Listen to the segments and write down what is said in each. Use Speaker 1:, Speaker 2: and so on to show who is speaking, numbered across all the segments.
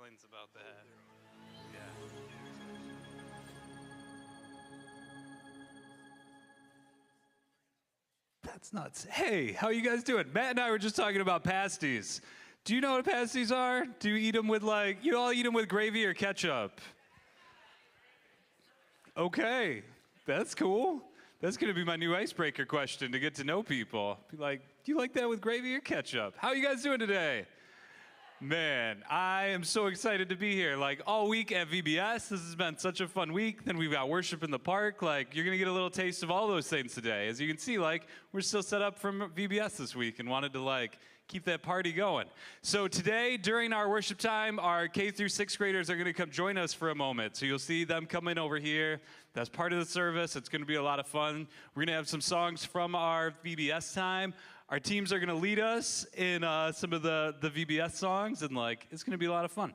Speaker 1: coins about that. Yeah. That's nuts. Hey, how you guys doing? Matt and I were just talking about pasties. Do you know what pasties are? Do you eat them with you all eat them with gravy or ketchup? Okay, that's cool. That's going to be my new icebreaker question to get to know people. Be like, do you like that with gravy or ketchup? How are you guys doing today? Man, I am so excited to be here. Like all week at VBS, this has been such a fun week. Then we've got worship in the park. Like you're gonna get a little taste of all those things today. As you can see, like we're still set up from VBS this week and wanted to keep that party going. So today, during our worship time, our K through 6th graders are gonna come join us for a moment. So you'll see them coming over here. That's part of the service. It's gonna be a lot of fun. We're gonna have some songs from our VBS time. Our teams are going to lead us in some of the VBS songs, and it's going to be a lot of fun.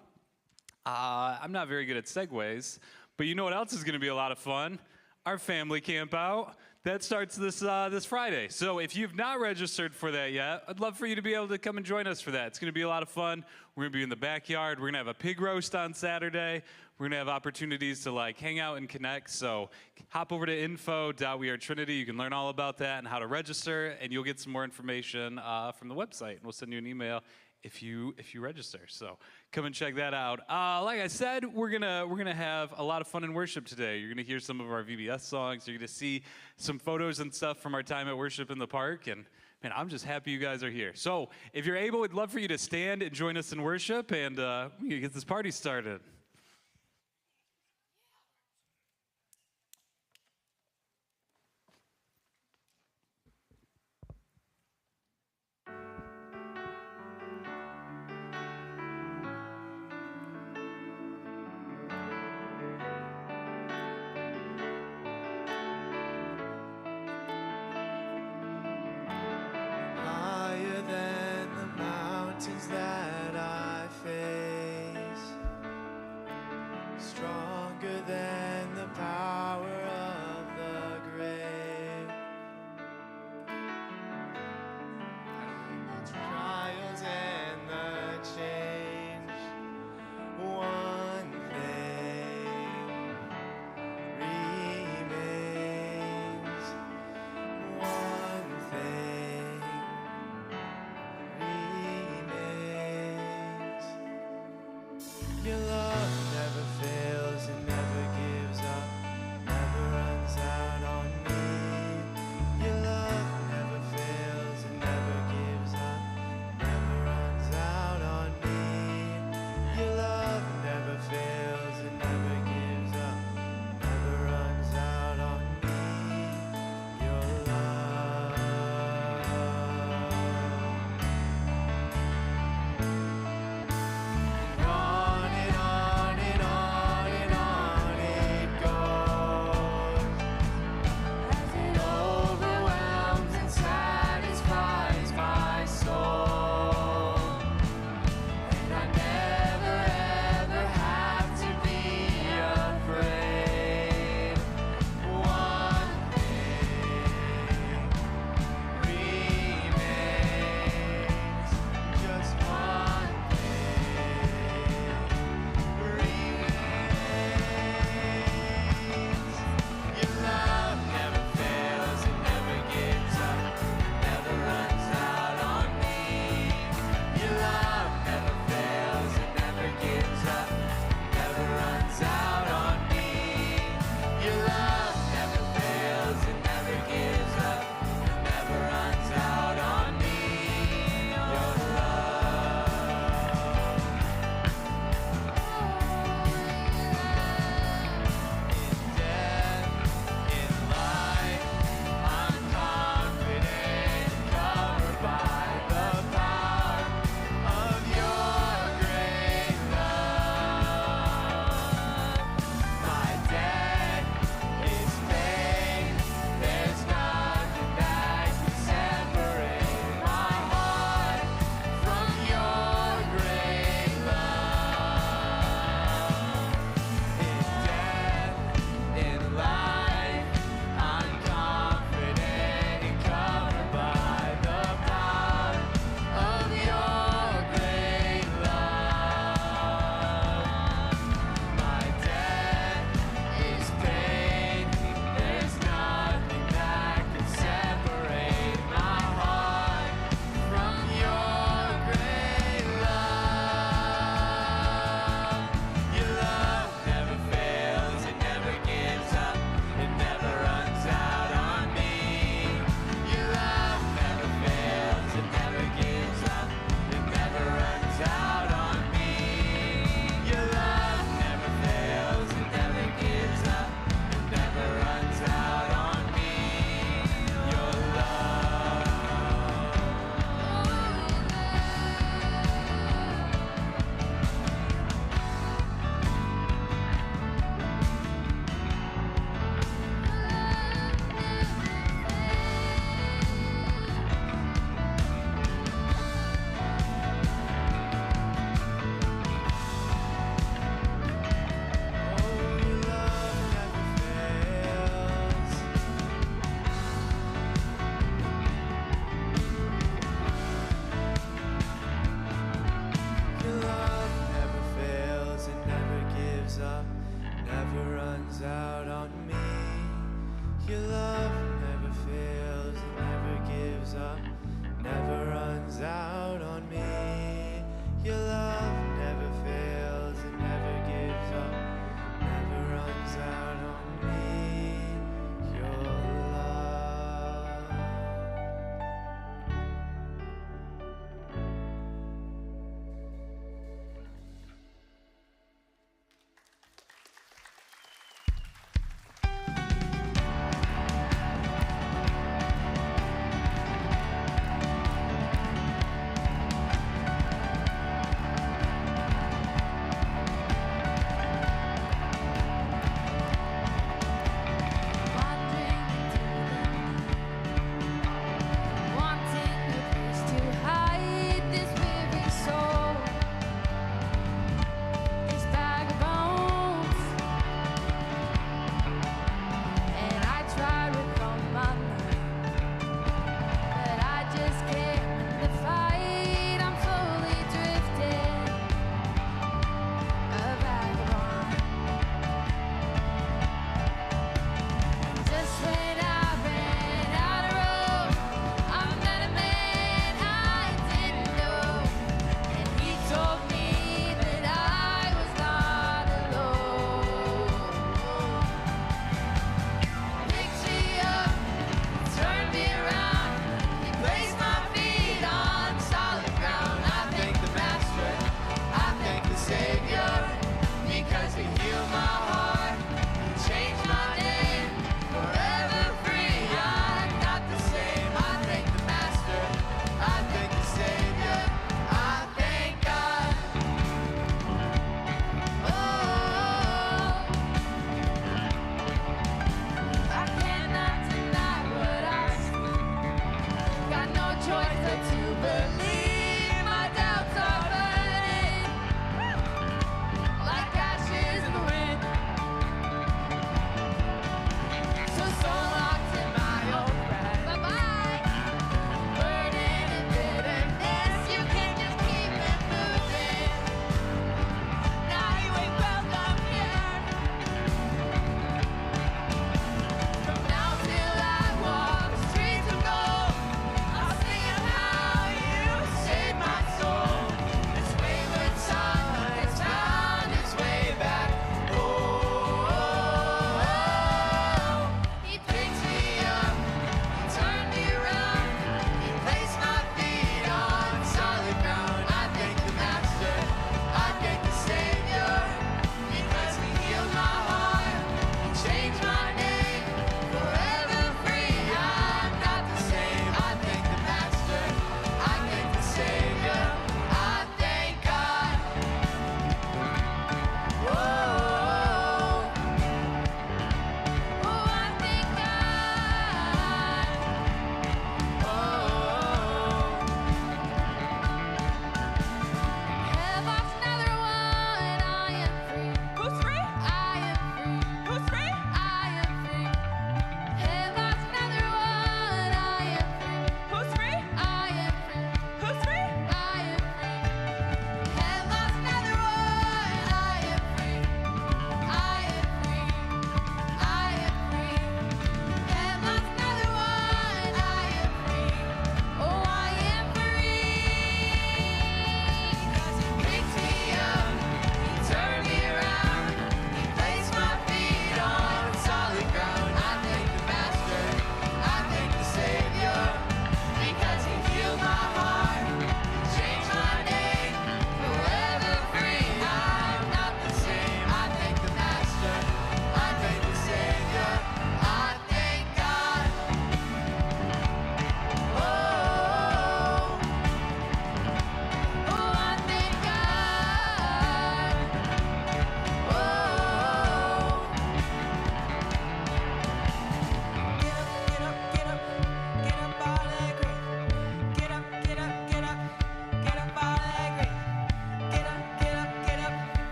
Speaker 1: I'm not very good at segues, but you know what else is going to be a lot of fun? Our family camp out. That starts this Friday. So if you've not registered for that yet, I'd love for you to be able to come and join us for that. It's going to be a lot of fun. We're going to be in the backyard. We're going to have a pig roast on Saturday. We're going to have opportunities to hang out and connect. So hop over to info.wearetrinity. You can learn all about that and how to register, and you'll get some more information from the website. And we'll send you an email if you register. So come and check that out. Like I said, we're gonna have a lot of fun in worship today. You're gonna hear some of our VBS songs. You're gonna see some photos and stuff from our time at worship in the park. And man, I'm just happy you guys are here. So if you're able, we'd love for you to stand and join us in worship, and we're gonna get this party started.
Speaker 2: Higher than the mountains that I face,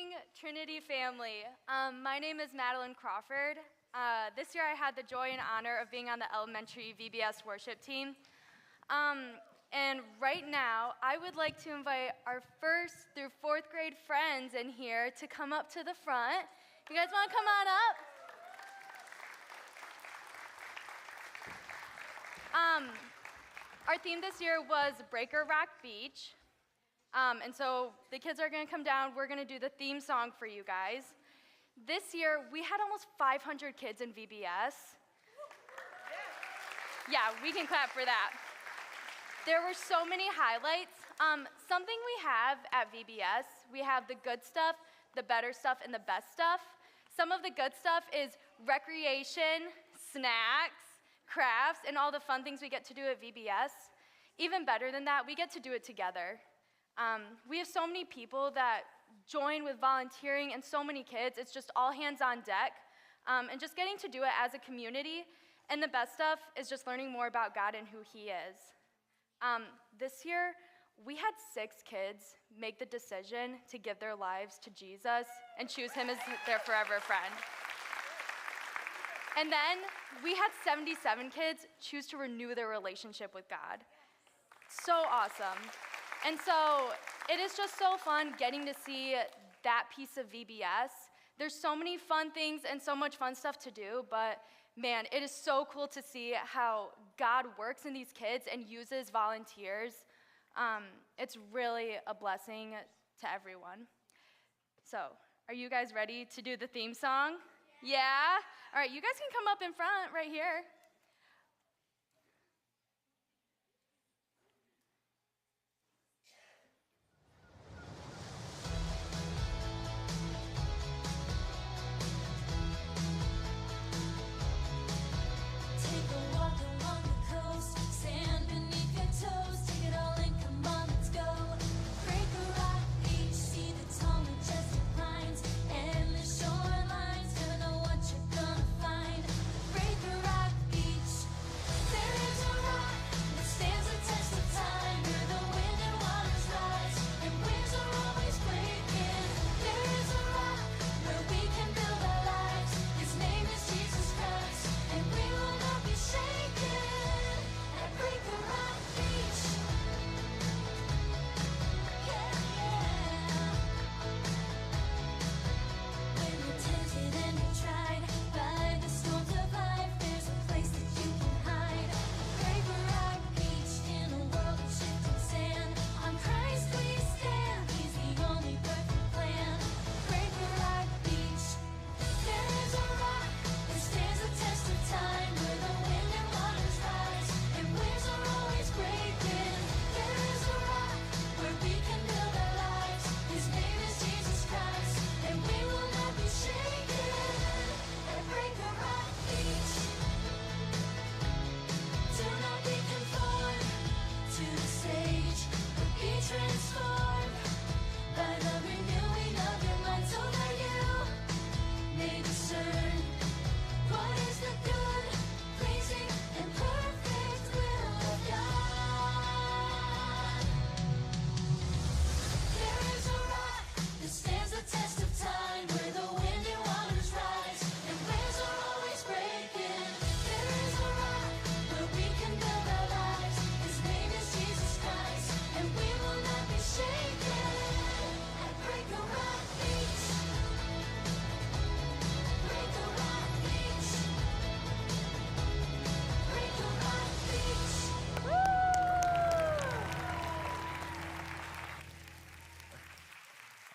Speaker 2: morning, Trinity family. My name is Madeline Crawford. This year I had the joy and honor of being on the elementary VBS worship team. And right now, I would like to invite our 1st through 4th grade friends in here to come up to the front. You guys want to come on up? Our theme this year was Breaker Rock Beach. And so the kids are going to come down. We're going to do the theme song for you guys. This year, we had almost 500 kids in VBS. Yeah, we can clap for that. There were so many highlights. Something we have at VBS, we have the good stuff, the better stuff, and the best stuff. Some of the good stuff is recreation, snacks, crafts, and all the fun things we get to do at VBS. Even better than that, we get to do it together. We have so many people that join with volunteering and so many kids. It's just all hands on deck and just getting to do it as a community. And the best stuff is just learning more about God and who he is. This year, we had 6 kids make the decision to give their lives to Jesus and choose him as their forever friend. And then we had 77 kids choose to renew their relationship with God. So awesome. And so it is just so fun getting to see that piece of VBS. There's so many fun things and so much fun stuff to do, but man, it is so cool to see how God works in these kids and uses volunteers. It's really a blessing to everyone. So, are you guys ready to do the theme song? Yeah? All right, you guys can come up in front right here.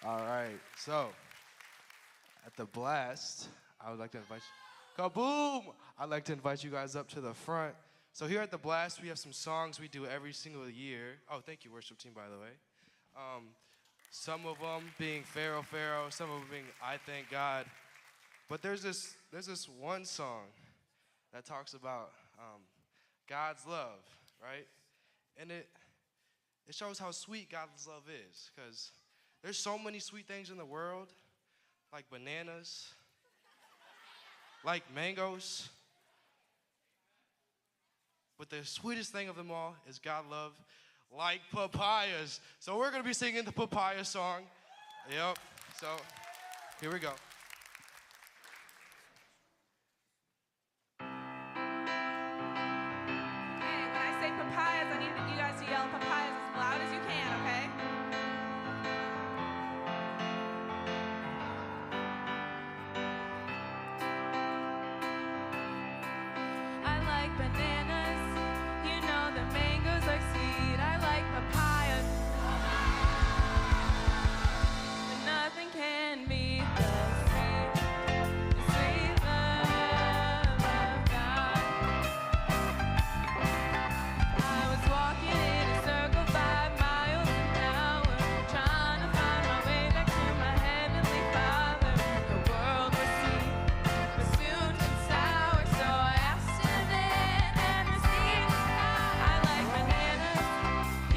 Speaker 3: All right, so at the blast, I would like to invite you, kaboom! I'd like to invite you guys up to the front. So here at the blast, we have some songs we do every single year. Oh, thank you, worship team, by the way. Some of them being Pharaoh, Pharaoh, some of them being I Thank God. But there's this one song that talks about God's love, right? And it shows how sweet God's love is, because there's so many sweet things in the world, like bananas, like mangoes. But the sweetest thing of them all is God love, like papayas. So we're going to be singing the papaya song. Yep. So Here we go.
Speaker 4: Hey, when I say papayas, I need you guys to yell papayas as loud as you can, okay? I like bananas, you know the mangoes are sweet. I like papayas, but nothing can beat the sweet love of God. I was walking in a circle 5 miles an hour, trying to find my way back to my heavenly Father. The world was sweet, but soon and sour, so I asked him in and received. I like bananas,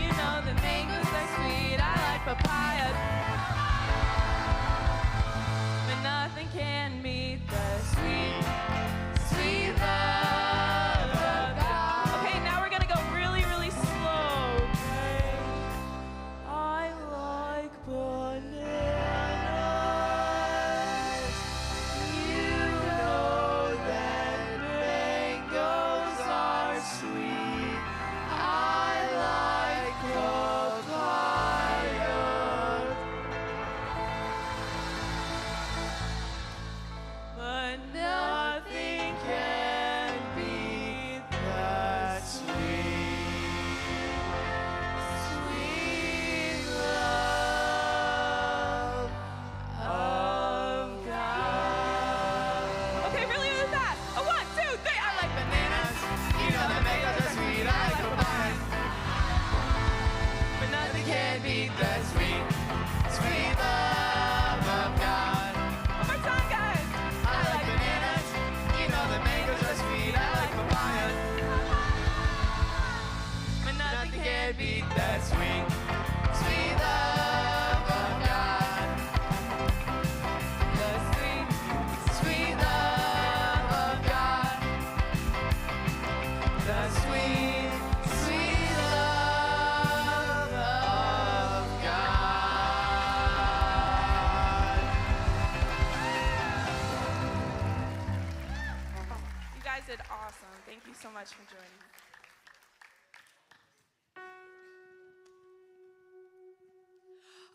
Speaker 4: you know the mangoes are sweet. I like papayas, but nothing can meet the sweet, sweet love of God. Okay, now we're gonna go really, really slow. Okay. I like bananas. You know that mangoes are sweet. I like papayas, but nothing can beat that sweet, sweet love of God. Okay, really, really fast. A 1, 2, 3. I like bananas. You know the mangoes are sweet. I like papayas, but nothing can beat that sweet, sweet love of God. One more time, guys. I like bananas. You know the mangoes are sweet. I like papayas, but nothing can beat that sweet, sweet love of God. The sweet, sweet love of God. The sweet, sweet love of God. You guys did awesome. Thank you so much for joining.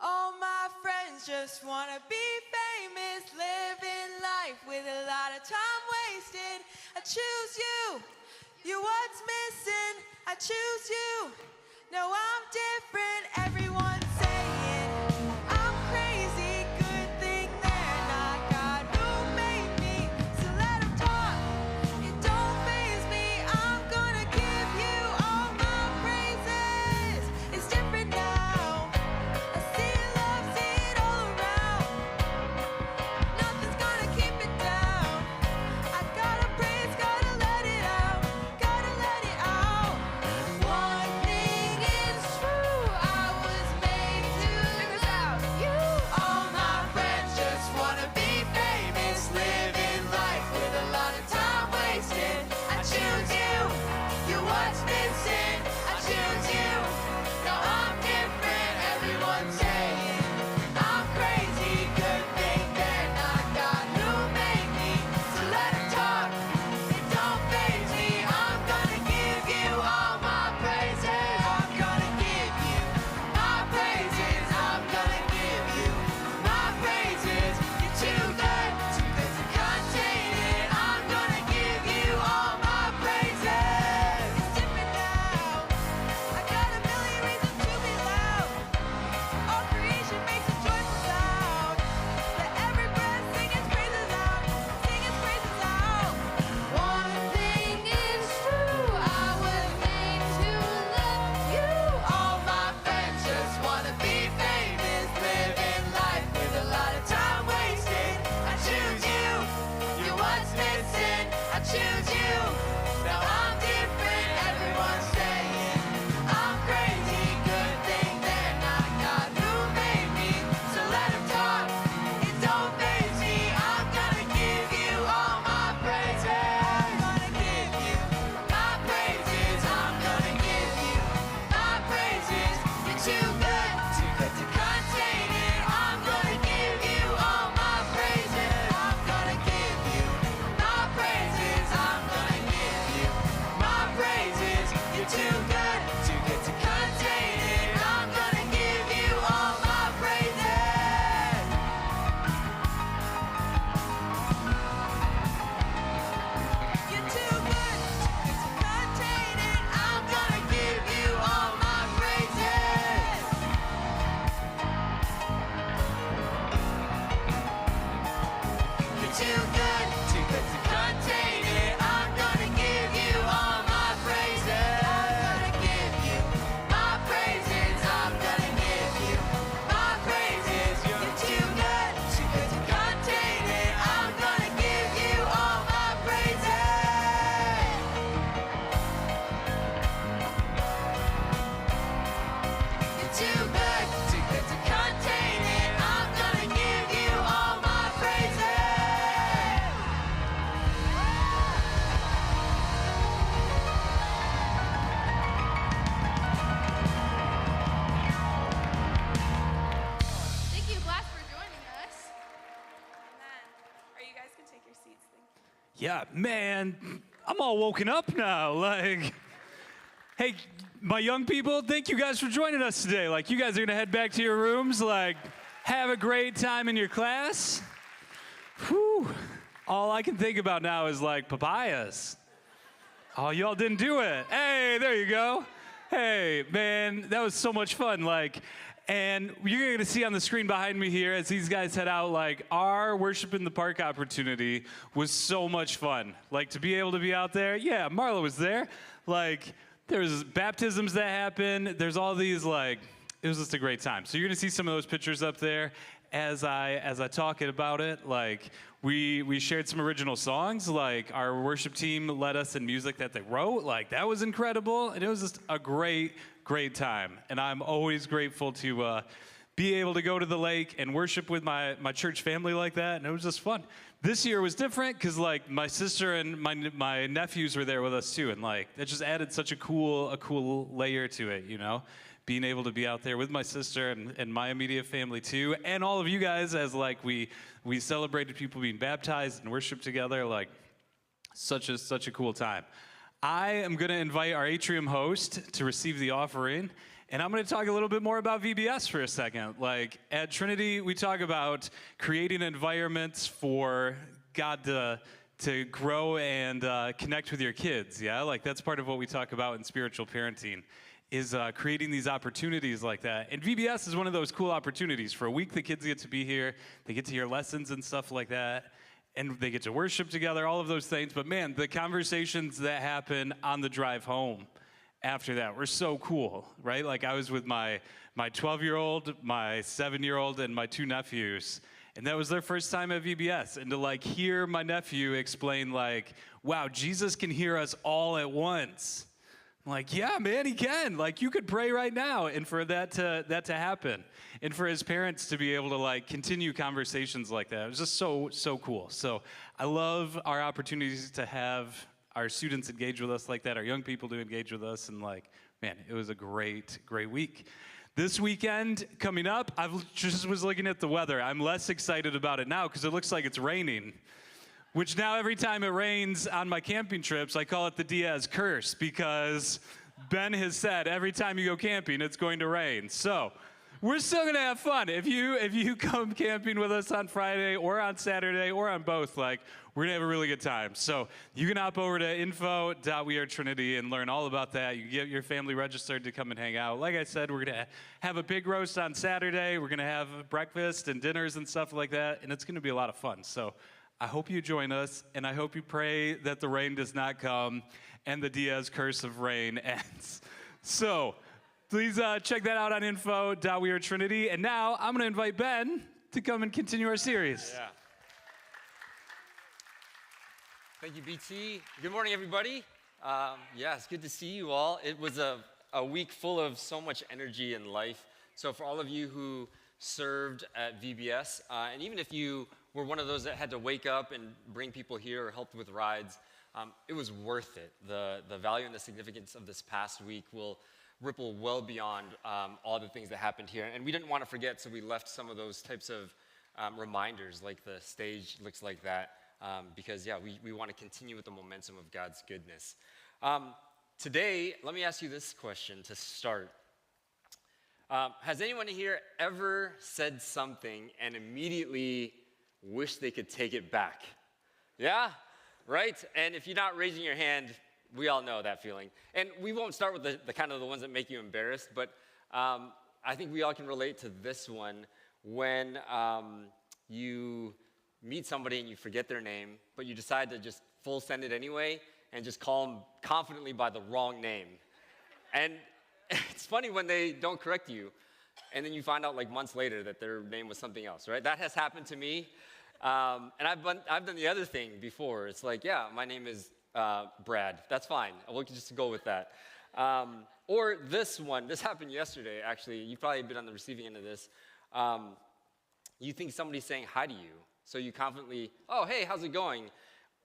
Speaker 4: All my friends just wanna be famous, living life with a lot of time wasted. I choose you, you're what's missing. I choose you, no, I'm different. Everyone's saying I'm crazy, good thing they're not God who made me. So let 'em talk, it don't faze me. I'm gonna give you all my praises. It's different now. I see love, see it all around. Nothing's gonna keep it down. I gotta praise, gotta let it out, gotta let it out. One thing is true, I would too good to contain it. I'm gonna give you all my praises. I'm gonna give you my praises. I'm gonna give you my praises. You're too good to contain it. I'm gonna give you all my praises. You're too good to contain it. I'm gonna give you all my praises.
Speaker 2: Thank you, Blast, for joining us.
Speaker 4: Amen. Or you guys can take your seats.
Speaker 1: Yeah, man, I'm all woken up now. Like, hey, my young people, thank you guys for joining us today. Like, you guys are gonna head back to your rooms. Like, have a great time in your class. Whew. All I can think about now is like papayas. Oh, y'all didn't do it. Hey, there you go. Hey, man, that was so much fun. Like, and you're gonna see on the screen behind me here as these guys head out, like, our Worship in the Park opportunity was so much fun. Like, to be able to be out there, yeah, Marla was there. Like, there's baptisms that happen. There's all these, like, it was just a great time. So you're gonna see some of those pictures up there as I talk about it. Like, we shared some original songs. Like, our worship team led us in music that they wrote. Like, that was incredible, and it was just a great time. And I'm always grateful to be able to go to the lake and worship with my church family like that, and it was just fun. This year was different because, like, my sister and my nephews were there with us too, and like that just added such a cool layer to it, you know, being able to be out there with my sister and my immediate family too, and all of you guys as like we celebrated people being baptized and worship together. Like, such a cool time. I am going to invite our atrium host to receive the offering, and I'm going to talk a little bit more about VBS for a second. Like, at Trinity, we talk about creating environments for God to grow and connect with your kids, yeah? Like, that's part of what we talk about in spiritual parenting, is creating these opportunities like that. And VBS is one of those cool opportunities. For a week, the kids get to be here. They get to hear lessons and stuff like that. And they get to worship together, all of those things. But man, the conversations that happen on the drive home after that were so cool, right? Like, I was with my 12-year-old, my 7-year-old, and my 2 nephews. And that was their first time at VBS. And to like hear my nephew explain like, wow, Jesus can hear us all at once. I'm like, yeah, man, he can. Like, you could pray right now, and for that to happen, and for his parents to be able to like continue conversations like that. It was just so cool. So I love our opportunities to have our students engage with us like that, our young people to engage with us, and like, man, it was a great week. This weekend coming up, I just was looking at the weather. I'm less excited about it now because it looks like it's raining. Which now every time it rains on my camping trips, I call it the Diaz curse, because Ben has said every time you go camping, it's going to rain. So we're still going to have fun. If you come camping with us on Friday or on Saturday or on both, like, we're going to have a really good time. So you can hop over to info.wearetrinity and learn all about that. You can get your family registered to come and hang out. Like I said, we're going to have a big roast on Saturday. We're going to have breakfast and dinners and stuff like that, and it's going to be a lot of fun. So I hope you join us, and I hope you pray that the rain does not come and the Diaz curse of rain ends. So please check that out on info.wearetrinity. And now I'm going to invite Ben to come and continue our series.
Speaker 5: Yeah. Thank you, BT. Good morning, everybody. Yeah, it's good to see you all. It was a week full of so much energy and life. So for all of you who served at VBS, and even if you were one of those that had to wake up and bring people here or helped with rides, it was worth it. The value and the significance of this past week will ripple well beyond all the things that happened here. And we didn't want to forget, so we left some of those types of reminders, like the stage looks like that, because, yeah, we want to continue with the momentum of God's goodness. Today, let me ask you this question to start. Has anyone here ever said something and immediately wished they could take it back? Yeah? Right? And if you're not raising your hand, we all know that feeling. And we won't start with the kind of the ones that make you embarrassed, but I think we all can relate to this one when you meet somebody and you forget their name, but you decide to just full send it anyway and just call them confidently by the wrong name. And it's funny when they don't correct you, and then you find out like months later that their name was something else, right? That has happened to me. And I've done the other thing before. It's like, yeah, my name is Brad. That's fine. We'll just go with that. Or this one, this happened yesterday, actually. You've probably been on the receiving end of this. You think somebody's saying hi to you. So you confidently, oh, hey, how's it going?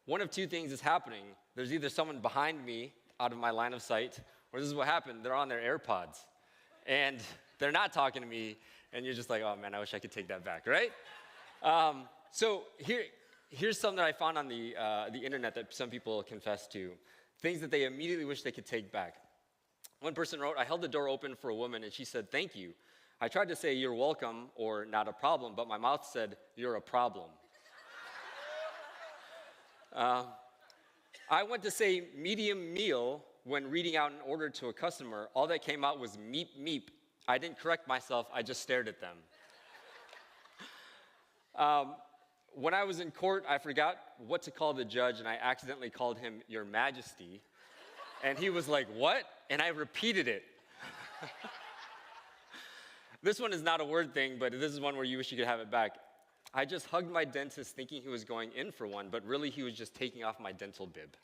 Speaker 5: One of two things is happening. There's either someone behind me out of my line of sight, or this is what happened. They're on their AirPods. And they're not talking to me, and you're just like, oh, man, I wish I could take that back, right? So here's something that I found on the internet that some people confess to, things that they immediately wish they could take back. One person wrote, I held the door open for a woman, and she said, thank you. I tried to say, you're welcome, or not a problem, but my mouth said, you're a problem. I went to say medium meal when reading out an order to a customer. All that came out was meep, meep. I didn't correct myself. I just stared at them. When I was in court, I forgot what to call the judge, and I accidentally called him Your Majesty. And he was like, what? And I repeated it. This one is not a word thing, but this is one where you wish you could have it back. I just hugged my dentist thinking he was going in for one, but really he was just taking off my dental bib.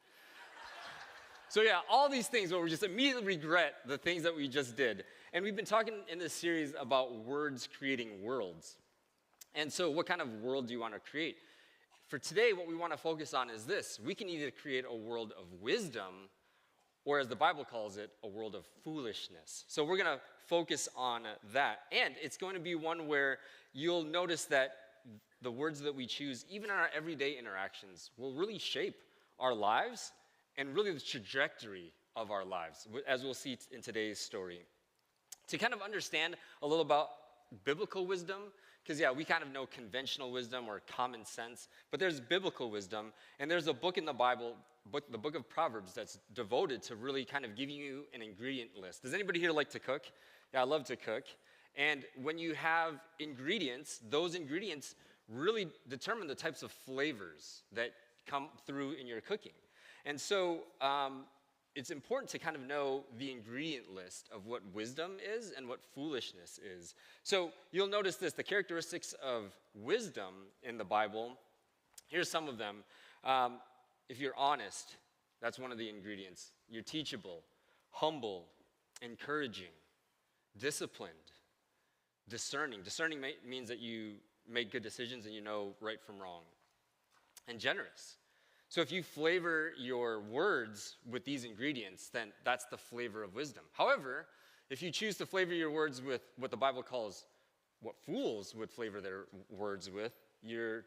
Speaker 5: So yeah, all these things where we just immediately regret the things that we just did. And we've been talking in this series about words creating worlds. And so what kind of world do you want to create? For today, what we want to focus on is this. We can either create a world of wisdom, or as the Bible calls it, a world of foolishness. So we're going to focus on that. And it's going to be one where you'll notice that the words that we choose, even in our everyday interactions, will really shape our lives and really the trajectory of our lives, as we'll see in today's story. To kind of understand a little about biblical wisdom, because yeah, we kind of know conventional wisdom or common sense, but there's biblical wisdom, and there's a book in the Bible, the book of Proverbs, that's devoted to really kind of giving you an ingredient list. Does anybody here like to cook? Yeah, I love to cook. And when you have ingredients, those ingredients really determine the types of flavors that come through in your cooking. And so it's important to kind of know the ingredient list of what wisdom is and what foolishness is. So you'll notice this, the characteristics of wisdom in the Bible, here's some of them. If you're honest, that's one of the ingredients. You're teachable, humble, encouraging, disciplined, discerning. Discerning means that you make good decisions and you know right from wrong. And generous. So if you flavor your words with these ingredients, then that's the flavor of wisdom. However, if you choose to flavor your words with what the Bible calls what fools would flavor their words with, you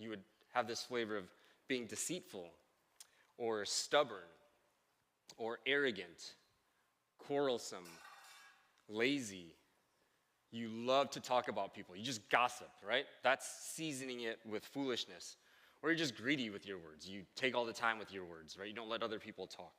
Speaker 5: would have this flavor of being deceitful or stubborn or arrogant, quarrelsome, lazy. You love to talk about people. You just gossip, right? That's seasoning it with foolishness. Or you're just greedy with your words. You take all the time with your words, right? You don't let other people talk.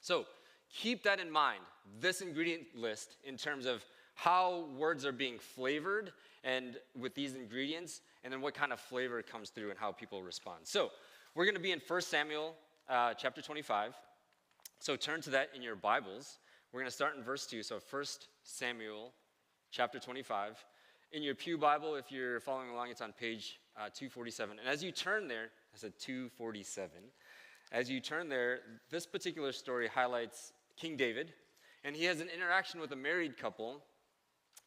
Speaker 5: So keep that in mind, this ingredient list in terms of how words are being flavored and with these ingredients, and then what kind of flavor comes through and how people respond. So we're going to be in 1 Samuel chapter 25. So turn to that in your Bibles. We're going to start in verse 2. So 1 Samuel chapter 25. In your pew Bible, if you're following along, it's on page 247. And as you turn there, I said 247. As you turn there, this particular story highlights King David, and he has an interaction with a married couple,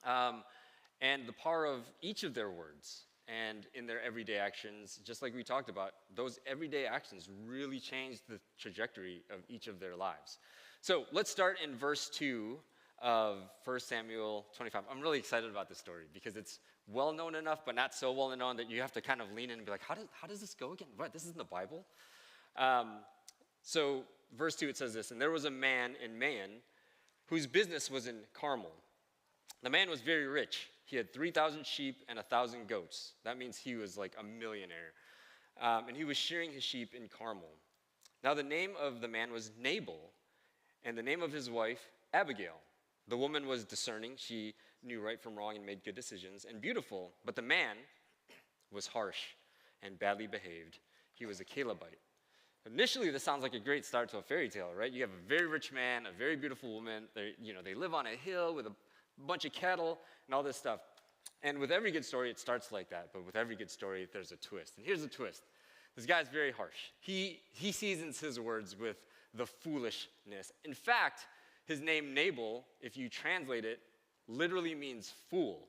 Speaker 5: and the power of each of their words and in their everyday actions, just like we talked about, those everyday actions really change the trajectory of each of their lives. So let's start in verse 2 of 1 Samuel 25. I'm really excited about this story because it's well known enough, but not so well known that you have to kind of lean in and be like, how does this go again? What? This is in the Bible? So verse 2, it says this, and there was a man in Maon whose business was in Carmel. The man was very rich. He had 3,000 sheep and 1,000 goats. That means he was like a millionaire. And he was shearing his sheep in Carmel. Now the name of the man was Nabal, and the name of his wife, Abigail. The woman was discerning. She knew right from wrong and made good decisions, and beautiful. But the man was harsh and badly behaved. He was a Calebite. Initially, this sounds like a great start to a fairy tale, right? You have a very rich man, a very beautiful woman. They live on a hill with a bunch of cattle and all this stuff. And with every good story, it starts like that. But with every good story, there's a twist. And here's the twist. This guy's very harsh. He seasons his words with the foolishness. In fact, his name Nabal, if you translate it, literally means fool.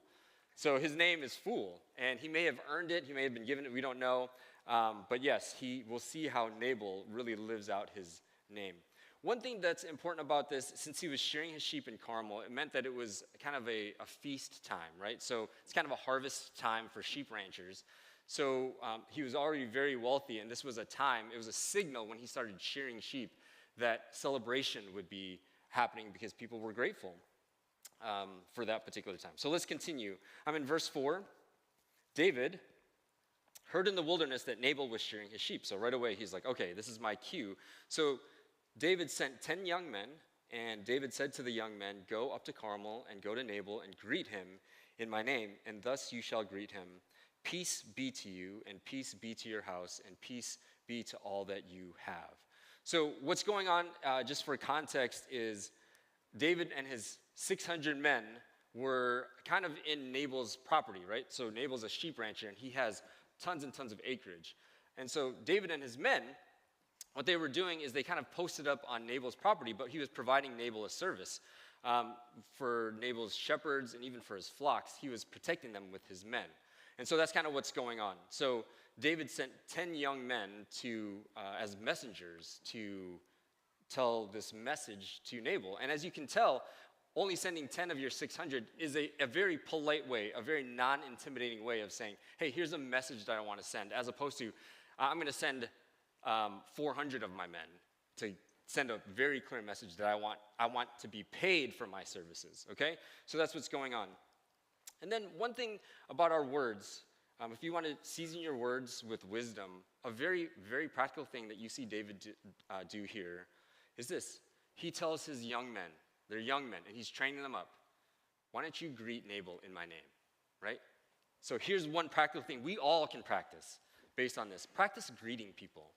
Speaker 5: So his name is Fool, and he may have earned it, he may have been given it, we don't know. But yes, we'll see how Nabal really lives out his name. One thing that's important about this, since he was shearing his sheep in Carmel, it meant that it was kind of a feast time, right? So it's kind of a harvest time for sheep ranchers. So he was already very wealthy, and this was a time, it was a signal when he started shearing sheep that celebration would be happening because people were grateful for that particular time. So let's continue. I'm in verse 4. David heard in the wilderness that Nabal was shearing his sheep. So right away, he's like, okay, this is my cue. So David sent 10 young men, and David said to the young men, go up to Carmel and go to Nabal and greet him in my name, and thus you shall greet him. Peace be to you, and peace be to your house, and peace be to all that you have. So what's going on, just for context, is David and his 600 men were kind of in Nabal's property, right? So Nabal's a sheep rancher, and he has tons and tons of acreage. And so David and his men, what they were doing is they kind of posted up on Nabal's property, but he was providing Nabal a service. For Nabal's shepherds and even for his flocks, he was protecting them with his men. And so that's kind of what's going on. So David sent 10 young men as messengers to tell this message to Nabal. And as you can tell, only sending 10 of your 600 is a very polite way, a very non-intimidating way of saying, hey, here's a message that I want to send, as opposed to, I'm going to send 400 of my men to send a very clear message that I want to be paid for my services, okay? So that's what's going on. And then one thing about our words, if you want to season your words with wisdom, a very, very practical thing that you see David do here is this. He tells his young men, they're young men, and he's training them up. Why don't you greet Nabal in my name, right? So here's one practical thing we all can practice based on this. Practice greeting people.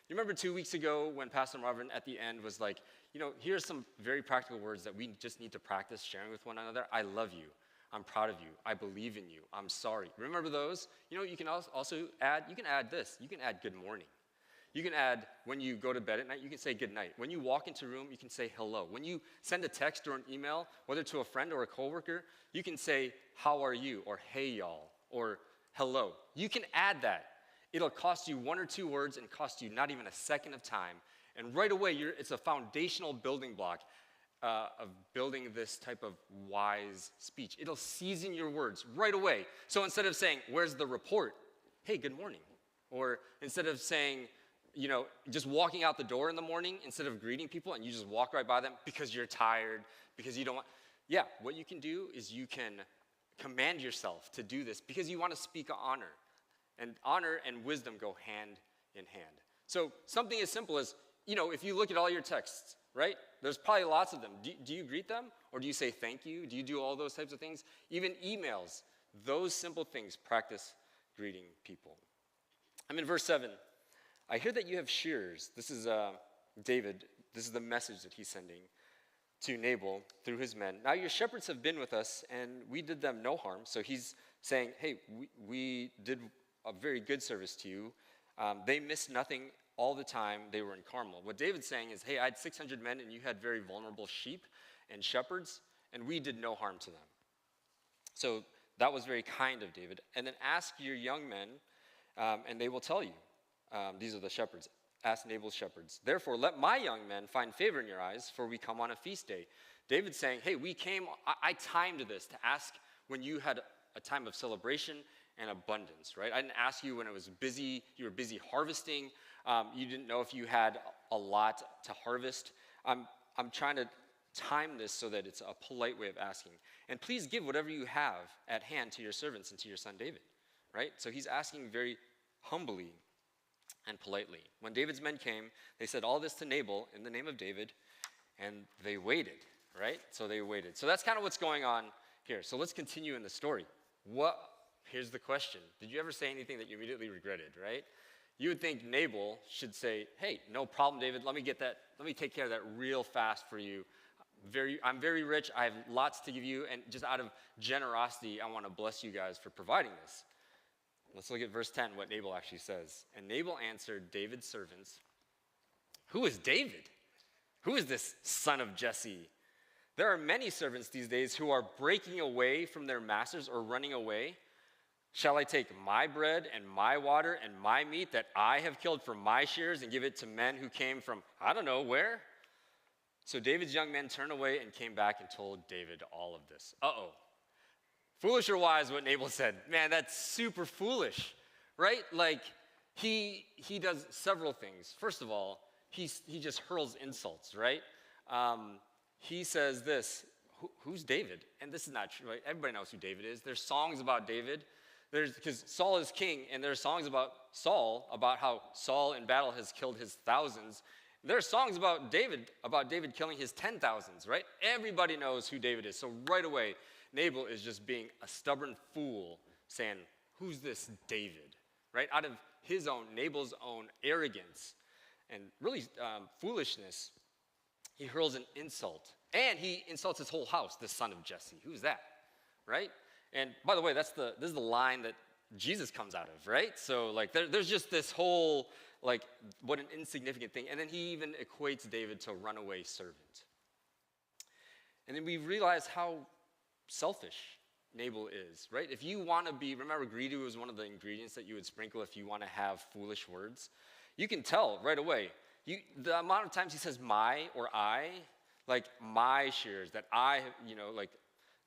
Speaker 5: You remember 2 weeks ago when Pastor Marvin at the end was like, here's some very practical words that we just need to practice sharing with one another. I love you. I'm proud of you. I believe in you. I'm sorry. Remember those? You can also add, you can add this. You can add good morning. You can add, when you go to bed at night, you can say good night. When you walk into a room, you can say hello. When you send a text or an email, whether to a friend or a coworker, you can say, how are you? Or hey, y'all. Or hello. You can add that. It'll cost you 1 or 2 words and cost you not even a second of time. And right away, it's a foundational building block of building this type of wise speech. It'll season your words right away. So instead of saying, where's the report? Hey, good morning. Or instead of saying, just walking out the door in the morning, instead of greeting people and you just walk right by them because you're tired, because you don't want, what you can do is you can command yourself to do this because you want to speak honor. And honor and wisdom go hand in hand. So something as simple as, if you look at all your texts, right? There's probably lots of them. Do you greet them? Or do you say thank you? Do you do all those types of things? Even emails, those simple things, practice greeting people. I'm in verse 7. I hear that you have shearers. This is David. This is the message that he's sending to Nabal through his men. Now your shepherds have been with us, and we did them no harm. So he's saying, hey, we did a very good service to you. They missed nothing all the time they were in Carmel. What David's saying is, hey, I had 600 men, and you had very vulnerable sheep and shepherds, and we did no harm to them. So that was very kind of David. And then ask your young men, and they will tell you. These are the shepherds. Ask Nabal's shepherds. Therefore, let my young men find favor in your eyes, for we come on a feast day. David's saying, hey, I timed this to ask when you had a time of celebration and abundance, right? I didn't ask you when it was busy, you were busy harvesting. You didn't know if you had a lot to harvest. I'm trying to time this so that it's a polite way of asking. And please give whatever you have at hand to your servants and to your son David, right? So he's asking very humbly and politely. When David's men came, they said all this to Nabal in the name of David, and they waited, right? So they waited. So that's kind of what's going on here. So let's continue in the story. here's the question. Did you ever say anything that you immediately regretted, right? You would think Nabal should say, hey, no problem, David. Let me take care of that real fast for you. I'm very rich. I have lots to give you. And just out of generosity, I want to bless you guys for providing this. Let's look at verse 10, what Nabal actually says. And Nabal answered David's servants, who is David? Who is this son of Jesse? There are many servants these days who are breaking away from their masters or running away. Shall I take my bread and my water and my meat that I have killed for my shares and give it to men who came from I don't know where? So David's young men turned away and came back and told David all of this. Uh-oh. Foolish or wise, what Nabal said. Man, that's super foolish, right? Like, he does several things. First of all, he just hurls insults, right? He says this, who's David? And this is not true, right? Everybody knows who David is. There's songs about David. Because Saul is king, and there are songs about Saul, about how Saul in battle has killed his thousands. There are songs about David killing his 10,000s, right? Everybody knows who David is. So right away, Nabal is just being a stubborn fool, saying, who's this David, right? Out of Nabal's own arrogance and really foolishness, he hurls an insult. And he insults his whole house, the son of Jesse. Who's that, right? And by the way, this is the line that Jesus comes out of, right? So like there's just this whole, like, what an insignificant thing. And then he even equates David to a runaway servant. And then we realize how selfish Nabal is, right? If you want to remember greedy was one of the ingredients that you would sprinkle if you want to have foolish words. You can tell right away. The amount of times he says my or I, like my shares that I,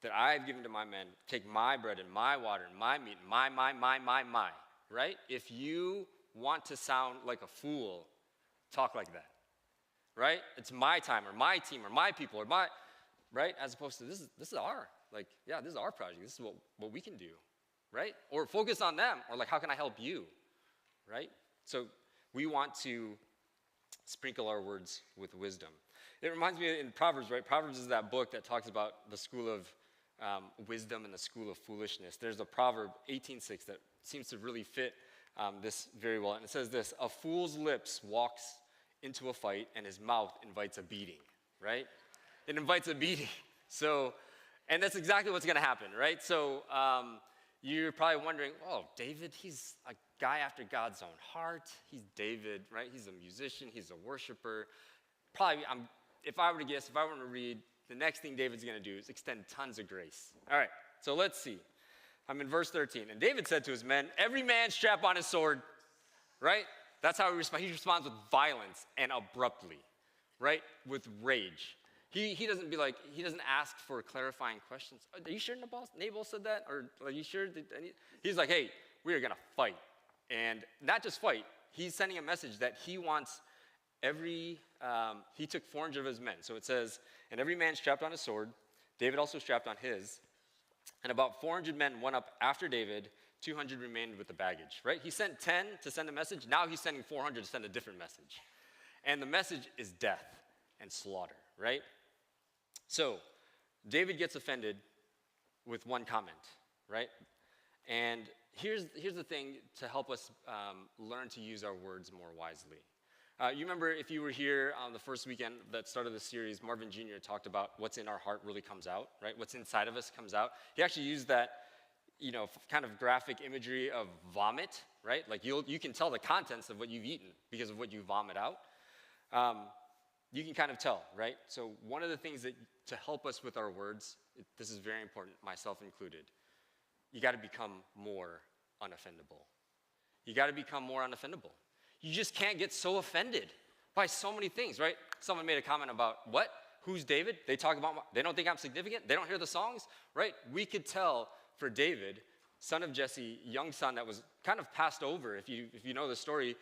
Speaker 5: that I have given to my men, take my bread and my water and my meat and my, right? If you want to sound like a fool, talk like that, right? It's my time or my team or my people or my, right? As opposed to this is our, this is our project. This is what we can do, right? Or focus on them or like, how can I help you, right? So we want to sprinkle our words with wisdom. It reminds me in Proverbs, right? Proverbs is that book that talks about the school of wisdom and the school of foolishness. There's a proverb, 18:6, that seems to really fit this very well. And it says this, a fool's lips walks into a fight and his mouth invites a beating, right? It invites a beating. So, and that's exactly what's going to happen, right? So you're probably wondering, oh, David, he's a guy after God's own heart. He's David, right? He's a musician. He's a worshiper. Probably, if I were to guess, if I were to read, the next thing David's going to do is extend tons of grace. All right, so let's see. I'm in verse 13. And David said to his men, every man strap on his sword, right? That's how he responds. He responds with violence and abruptly, right? With rage. He doesn't ask for clarifying questions. Are you sure Nabal said that? Or are you sure? He's like, hey, we are going to fight. And not just fight. He's sending a message that he wants he took 400 of his men. So it says, and every man strapped on his sword. David also strapped on his. And about 400 men went up after David. 200 remained with the baggage, right? He sent 10 to send a message. Now he's sending 400 to send a different message. And the message is death and slaughter, right? So David gets offended with one comment, right? And here's the thing to help us learn to use our words more wisely. You remember if you were here on the first weekend that started the series, Marvin Jr. talked about what's in our heart really comes out, right? What's inside of us comes out. He actually used that, kind of graphic imagery of vomit, right? Like you can tell the contents of what you've eaten because of what you vomit out. You can kind of tell, right? So one of the things that to help us with our words, this is very important, myself included, you got to become more unoffendable. You got to become more unoffendable. You just can't get so offended by so many things, right? Someone made a comment about, what? Who's David? They talk about, they don't think I'm significant? They don't hear the songs, right? We could tell for David, son of Jesse, young son that was kind of passed over, if you know the story,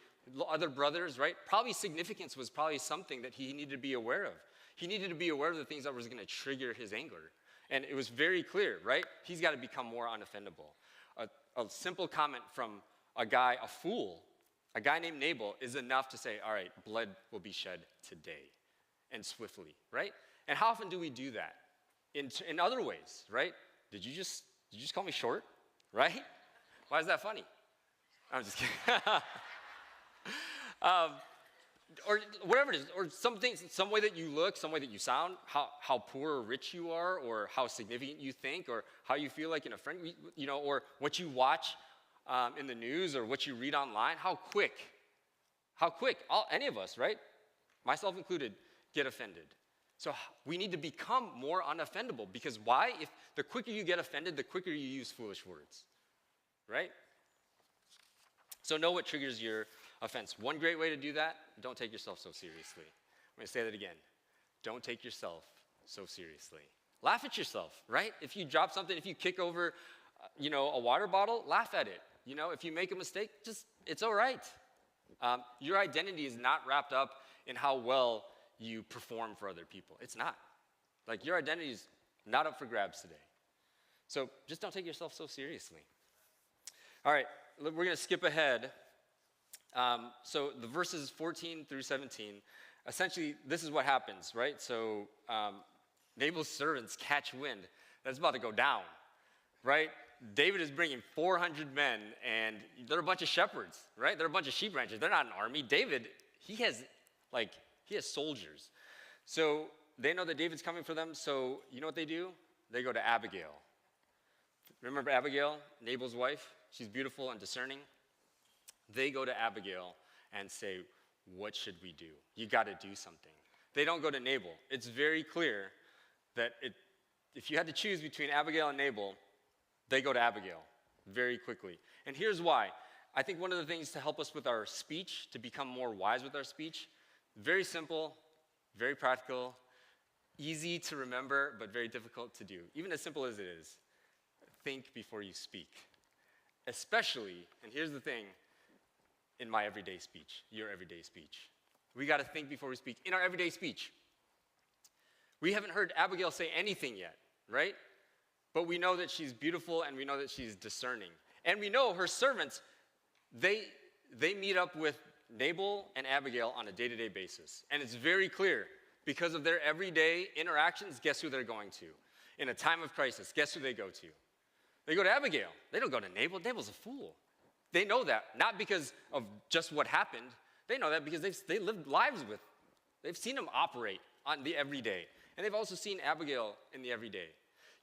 Speaker 5: other brothers, right? Probably significance was probably something that he needed to be aware of. He needed to be aware of the things that was going to trigger his anger. And it was very clear, right? He's got to become more unoffendable. A simple comment from a guy, a fool, a guy named Nabal is enough to say, all right, blood will be shed today and swiftly, right? And how often do we do that? In other ways, right? Did you just call me short, right? Why is that funny? I'm just kidding. Or whatever it is, or something, some way that you look, some way that you sound, how poor or rich you are, or how significant you think, or how you feel like in a friend, you know, or what you watch in the news, or what you read online, how quick, any of us, right? Myself included, get offended. So we need to become more unoffendable, because why? If the quicker you get offended, the quicker you use foolish words, right? So know what triggers your offense. One great way to do that, don't take yourself so seriously. I'm going to say that again. Don't take yourself so seriously. Laugh at yourself, right? If you drop something, if you kick over, a water bottle, laugh at it. You know, if you make a mistake, it's all right. Your identity is not wrapped up in how well you perform for other people. It's not. Like, your identity is not up for grabs today. So just don't take yourself so seriously. All right, we're going to skip ahead. So the verses 14 through 17, essentially, this is what happens, right? So Nabal's servants catch wind that's about to go down, right? David is bringing 400 men, and they're a bunch of shepherds, right? They're a bunch of sheep ranchers. They're not an army. David, he has soldiers. So they know that David's coming for them, so you know what they do? They go to Abigail. Remember Abigail, Nabal's wife? She's beautiful and discerning. They go to Abigail and say, what should we do? You got to do something. They don't go to Nabal. It's very clear that if you had to choose between Abigail and Nabal, they go to Abigail very quickly. And here's why. I think one of the things to help us with our speech, to become more wise with our speech, very simple, very practical, easy to remember, but very difficult to do. Even as simple as it is, think before you speak. Especially, and here's the thing, in my everyday speech, your everyday speech. We got to think before we speak. In our everyday speech, we haven't heard Abigail say anything yet, right? But we know that she's beautiful, and we know that she's discerning. And we know her servants, they meet up with Nabal and Abigail on a day-to-day basis. And it's very clear, because of their everyday interactions, guess who they're going to? In a time of crisis, guess who they go to? They go to Abigail. They don't go to Nabal. Nabal's a fool. They know that, not because of just what happened. They know that because they lived lives with. They've seen him operate on the everyday. And they've also seen Abigail in the everyday.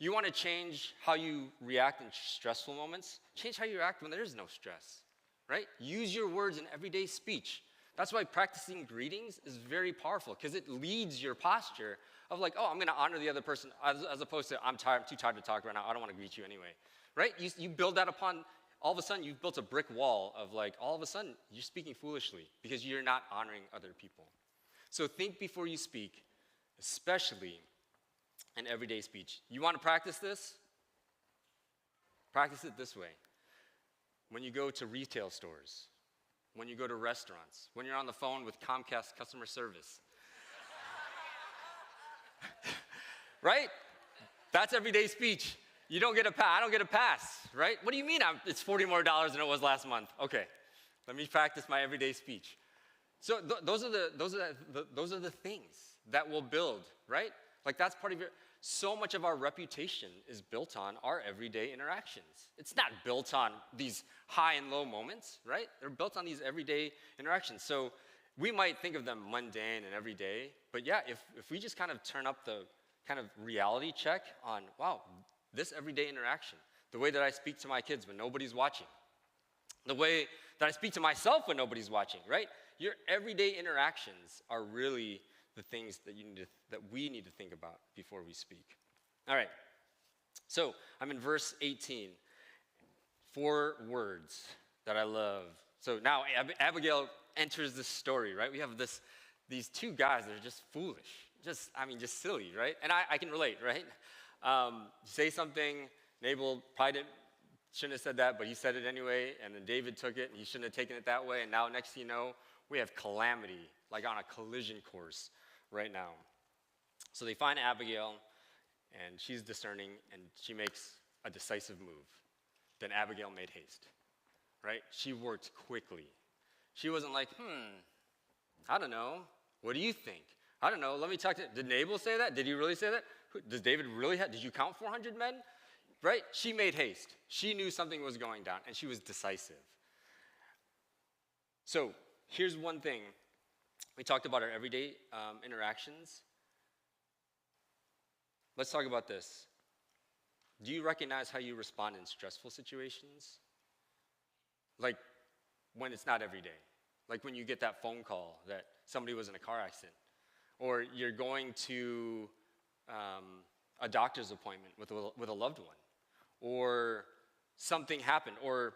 Speaker 5: You want to change how you react in stressful moments? Change how you act when there is no stress, right? Use your words in everyday speech. That's why practicing greetings is very powerful, because it leads your posture of like, oh, I'm going to honor the other person, as opposed to, I'm too tired to talk right now. I don't want to greet you anyway, right? You build that upon, all of a sudden, you've built a brick wall of like, all of a sudden, you're speaking foolishly because you're not honoring other people. So think before you speak, especially in everyday speech. You want to practice this? Practice it this way. When you go to retail stores, when you go to restaurants, when you're on the phone with Comcast customer service. Right? That's everyday speech. You don't get a pass. I don't get a pass, right? What do you mean it's $40 more than it was last month? Okay, let me practice my everyday speech. So those are the things that will build, right? Like, that's part of so much of our reputation is built on our everyday interactions. It's not built on these high and low moments, right? They're built on these everyday interactions. So we might think of them mundane and everyday, but yeah, if we just kind of turn up the kind of reality check on, wow, this everyday interaction, the way that I speak to my kids when nobody's watching, the way that I speak to myself when nobody's watching, right? Your everyday interactions are really the things that we need to think about before we speak. All right, so I'm in verse 18. 4 words that I love. So now Abigail enters this story, right? We have these 2 guys that are just foolish, just silly, right? And I can relate, right? Say something, Nabal probably shouldn't have said that, but he said it anyway, and then David took it, and he shouldn't have taken it that way, and now next thing you know, we have calamity, like on a collision course right now. So they find Abigail, and she's discerning, and she makes a decisive move. Then Abigail made haste, right? She worked quickly. She wasn't like, I don't know. What do you think? I don't know. Let me talk to, did Nabal say that? Did he really say that? Does David really did you count 400 men? right? She made haste. She knew something was going down, and she was decisive. So here's one thing. We talked about our everyday interactions. Let's talk about this. Do you recognize how you respond in stressful situations? Like when it's not every day. Like when you get that phone call that somebody was in a car accident. Or you're going to a doctor's appointment with a loved one. Or something happened. Or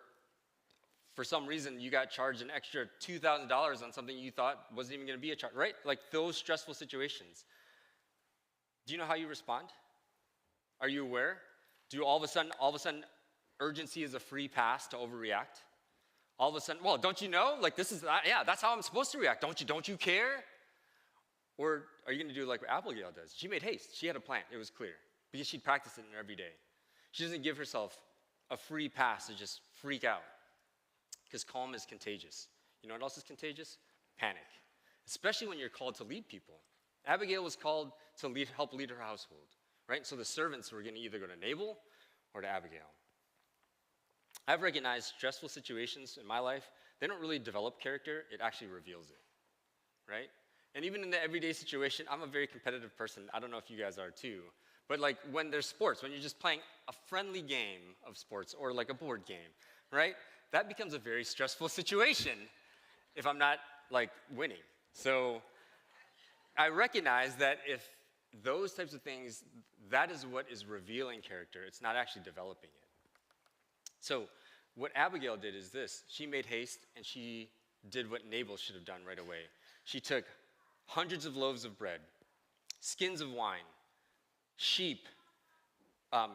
Speaker 5: for some reason you got charged an extra $2,000 on something you thought wasn't even going to be a charge, right? Like those stressful situations. Do you know how you respond? Are you aware? Do all of a sudden, urgency is a free pass to overreact? All of a sudden, well, don't you know? Like that's how I'm supposed to react. Don't you care? Or are you going to do like what Abigail does? She made haste. She had a plan. It was clear because she'd practiced it in her every day. She doesn't give herself a free pass to just freak out because calm is contagious. You know what else is contagious? Panic, especially when you're called to lead people. Abigail was called to help lead her household, right? So the servants were going to either go to Nabal or to Abigail. I've recognized stressful situations in my life, they don't really develop character, it actually reveals it, right? And even in the everyday situation, I'm a very competitive person. I don't know if you guys are too. But like when there's sports, when you're just playing a friendly game of sports or like a board game, right? That becomes a very stressful situation if I'm not like winning. So I recognize that if those types of things, that is what is revealing character. It's not actually developing it. So what Abigail did is this. She made haste and she did what Nabal should have done right away. She took hundreds of loaves of bread, skins of wine, sheep,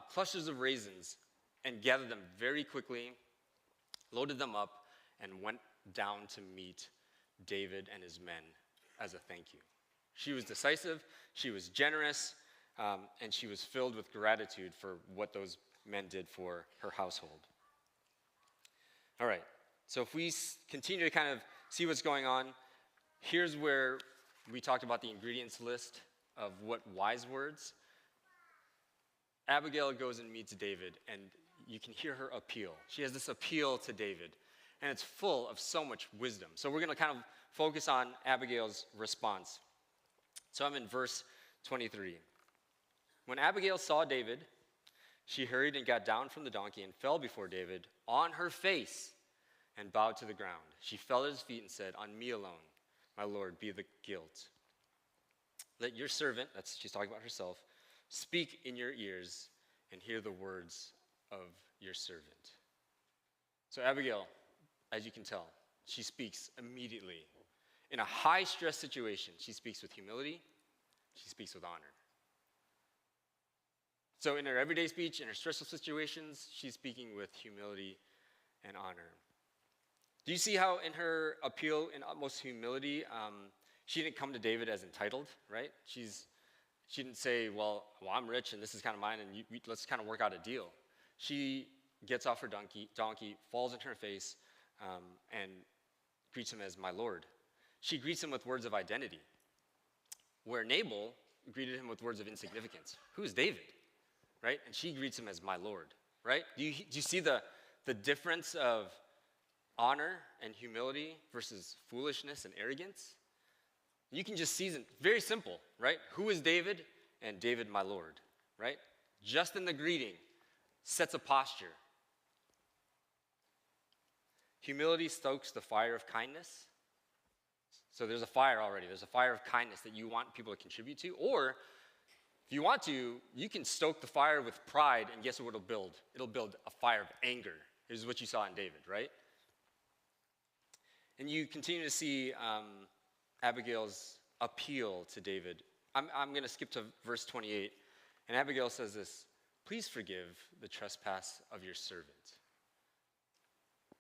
Speaker 5: clusters of raisins, and gathered them very quickly, loaded them up, and went down to meet David and his men as a thank you. She was decisive, she was generous, and she was filled with gratitude for what those men did for her household. All right, so if we continue to kind of see what's going on, here's where we talked about the ingredients list of what wise words. Abigail goes and meets David, and you can hear her appeal. She has this appeal to David, and it's full of so much wisdom. So we're going to kind of focus on Abigail's response. So I'm in verse 23. When Abigail saw David, she hurried and got down from the donkey and fell before David on her face and bowed to the ground. She fell at his feet and said, "On me alone, my Lord, be the guilt. Let your servant," she's talking about herself, "speak in your ears and hear the words of your servant." So Abigail, as you can tell, she speaks immediately. In a high-stress situation, she speaks with humility, she speaks with honor. So in her everyday speech, in her stressful situations, she's speaking with humility and honor. Do you see how in her appeal in utmost humility, she didn't come to David as entitled, right? She didn't say, well, I'm rich and this is kind of mine and let's kind of work out a deal. She gets off her donkey, falls into her face, and greets him as my Lord. She greets him with words of identity, where Nabal greeted him with words of insignificance. Who is David, right? And she greets him as my Lord, right? Do you see the difference of honor and humility versus foolishness and arrogance? You can just see it. Very simple, right? Who is David? And David, my Lord, right? Just in the greeting sets a posture. Humility stokes the fire of kindness. So there's a fire already. There's a fire of kindness that you want people to contribute to. Or if you want to, you can stoke the fire with pride, and guess what it'll build? It'll build a fire of anger. This is what you saw in David, right? And you continue to see Abigail's appeal to David. I'm going to skip to verse 28. And Abigail says this, "Please forgive the trespass of your servant."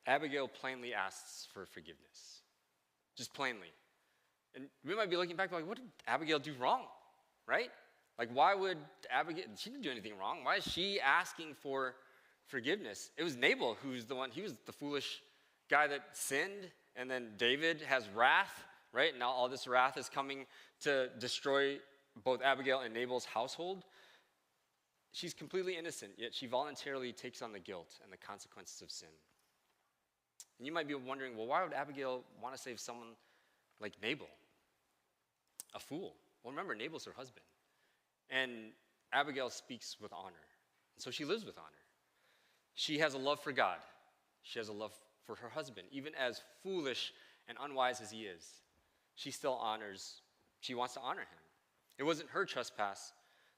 Speaker 5: Abigail plainly asks for forgiveness. Just plainly. And we might be looking back like, what did Abigail do wrong? Right? Like, why would Abigail, she didn't do anything wrong. Why is she asking for forgiveness? It was Nabal who's the one, he was the foolish guy that sinned. And then David has wrath, right? Now all this wrath is coming to destroy both Abigail and Nabal's household. she's completely innocent, yet she voluntarily takes on the guilt and the consequences of sin. And you might be wondering, well, why would Abigail want to save someone like Nabal? A fool. Well, remember, Nabal's her husband. And Abigail speaks with honor. And so she lives with honor. She has a love for God. She has a love for her husband. Even as foolish and unwise as he is, she wants to honor him. It wasn't her trespass